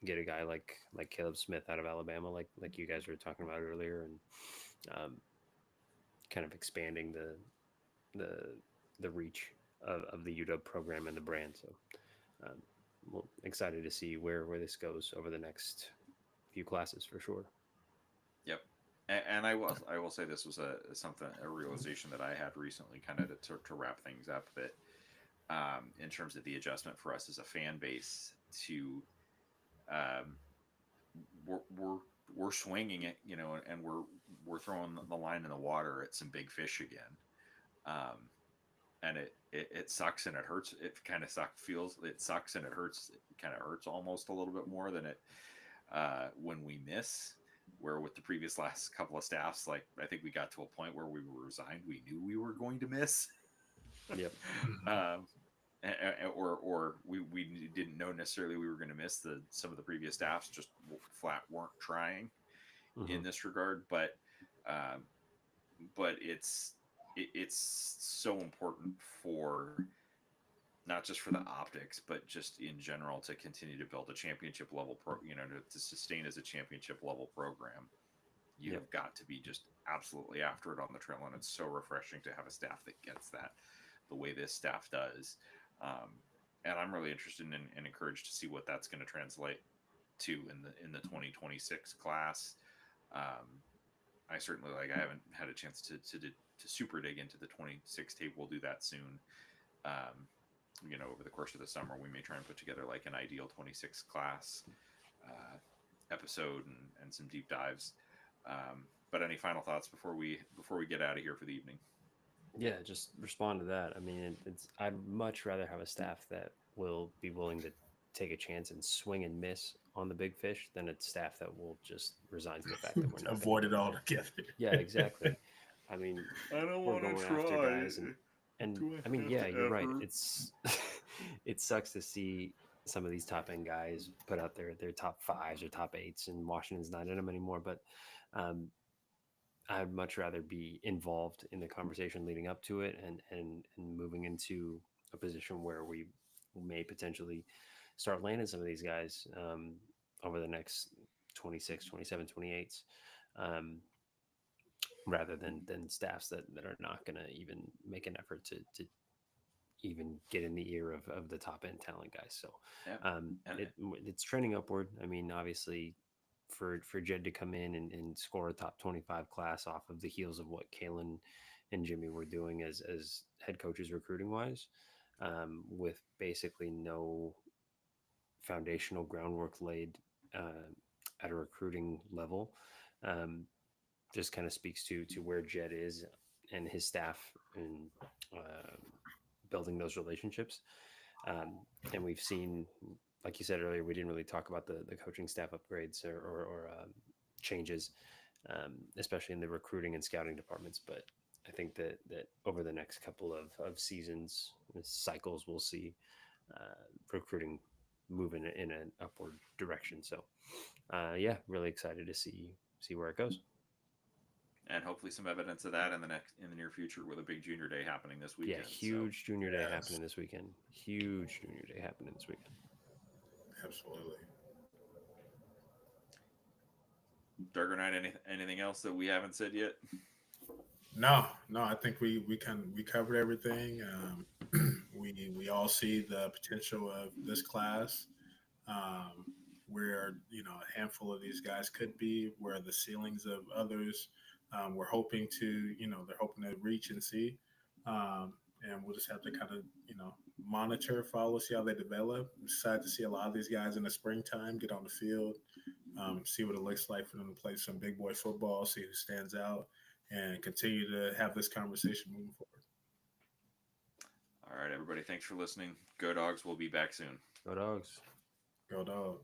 Speaker 4: get a guy like Caleb Smith out of Alabama, like you guys were talking about earlier, and kind of expanding the reach of the UW program and the brand. So well, excited to see where this goes over the next few classes for sure.
Speaker 1: Yep. And I will say this was a realization that I had recently, kind of to wrap things up, that in terms of the adjustment for us as a fan base to um, we're swinging it, and we're throwing the line in the water at some big fish again. Um, and it sucks and it hurts. It kind of feels it sucks and it hurts. It kind of hurts almost a little bit more than it when we miss. Where with the previous last couple of staffs, like I think we got to a point where we were resigned. We knew we were going to miss.
Speaker 4: Yep.
Speaker 1: um, or we didn't know necessarily we were going to miss some of the previous staffs just flat weren't trying in this regard. Um, but it's so important for not just for the optics, but just in general to continue to build a championship level to sustain as a championship level program. You have got to be just absolutely after it on the trail, and it's so refreshing to have a staff that gets that the way this staff does. And I'm really interested and encouraged to see what that's going to translate to in the 2026 class. I certainly I haven't had a chance to super dig into the 26 tape. We'll do that soon. Over the course of the summer, we may try and put together like an ideal 26 class episode and some deep dives. But any final thoughts before we get out of here for the evening?
Speaker 4: Yeah, just respond to that. I mean, I'd much rather have a staff that will be willing to take a chance and swing and miss on the big fish than a staff that will just resign to the fact that we're not
Speaker 2: avoid it altogether.
Speaker 4: Yeah, exactly. I mean,
Speaker 1: I don't
Speaker 4: we're
Speaker 1: want to
Speaker 4: going
Speaker 1: try.
Speaker 4: after guys, and I mean, yeah, you're right. It's it sucks to see some of these top end guys put out their top fives or top eights, and Washington's not in them anymore. But I'd much rather be involved in the conversation leading up to it and moving into a position where we may potentially start landing some of these guys over the next 26, 27, 28s. Rather than staffs that are not going to even make an effort to even get in the ear of the top end talent guys. So it's trending upward. I mean, obviously for Jed to come in and score a top 25 class off of the heels of what Kalen and Jimmy were doing as head coaches recruiting wise, with basically no foundational groundwork laid at a recruiting level. Just kind of speaks to where Jed is and his staff and building those relationships. And we've seen, like you said earlier, we didn't really talk about the coaching staff upgrades or changes, especially in the recruiting and scouting departments. But I think that over the next couple of seasons, cycles, we'll see recruiting move in an upward direction. So, really excited to see where it goes.
Speaker 1: And hopefully some evidence of that in the near future with a big junior day happening this weekend.
Speaker 4: Yeah, huge junior day happening this weekend. Huge junior day happening this weekend.
Speaker 2: Absolutely.
Speaker 1: Darker Knight, anything else that we haven't said yet?
Speaker 2: No. I think we covered everything. We all see the potential of this class. Where a handful of these guys could be, where the ceilings of others we're hoping to they're hoping to reach and see, and we'll just have to kind of monitor, follow, see how they develop. I'm excited to see a lot of these guys in the springtime get on the field, see what it looks like for them to play some big boy football, see who stands out, and continue to have this conversation moving forward.
Speaker 1: All right, everybody, thanks for listening. Go Dogs. We'll be back soon.
Speaker 4: Go Dogs.
Speaker 2: Go Dog.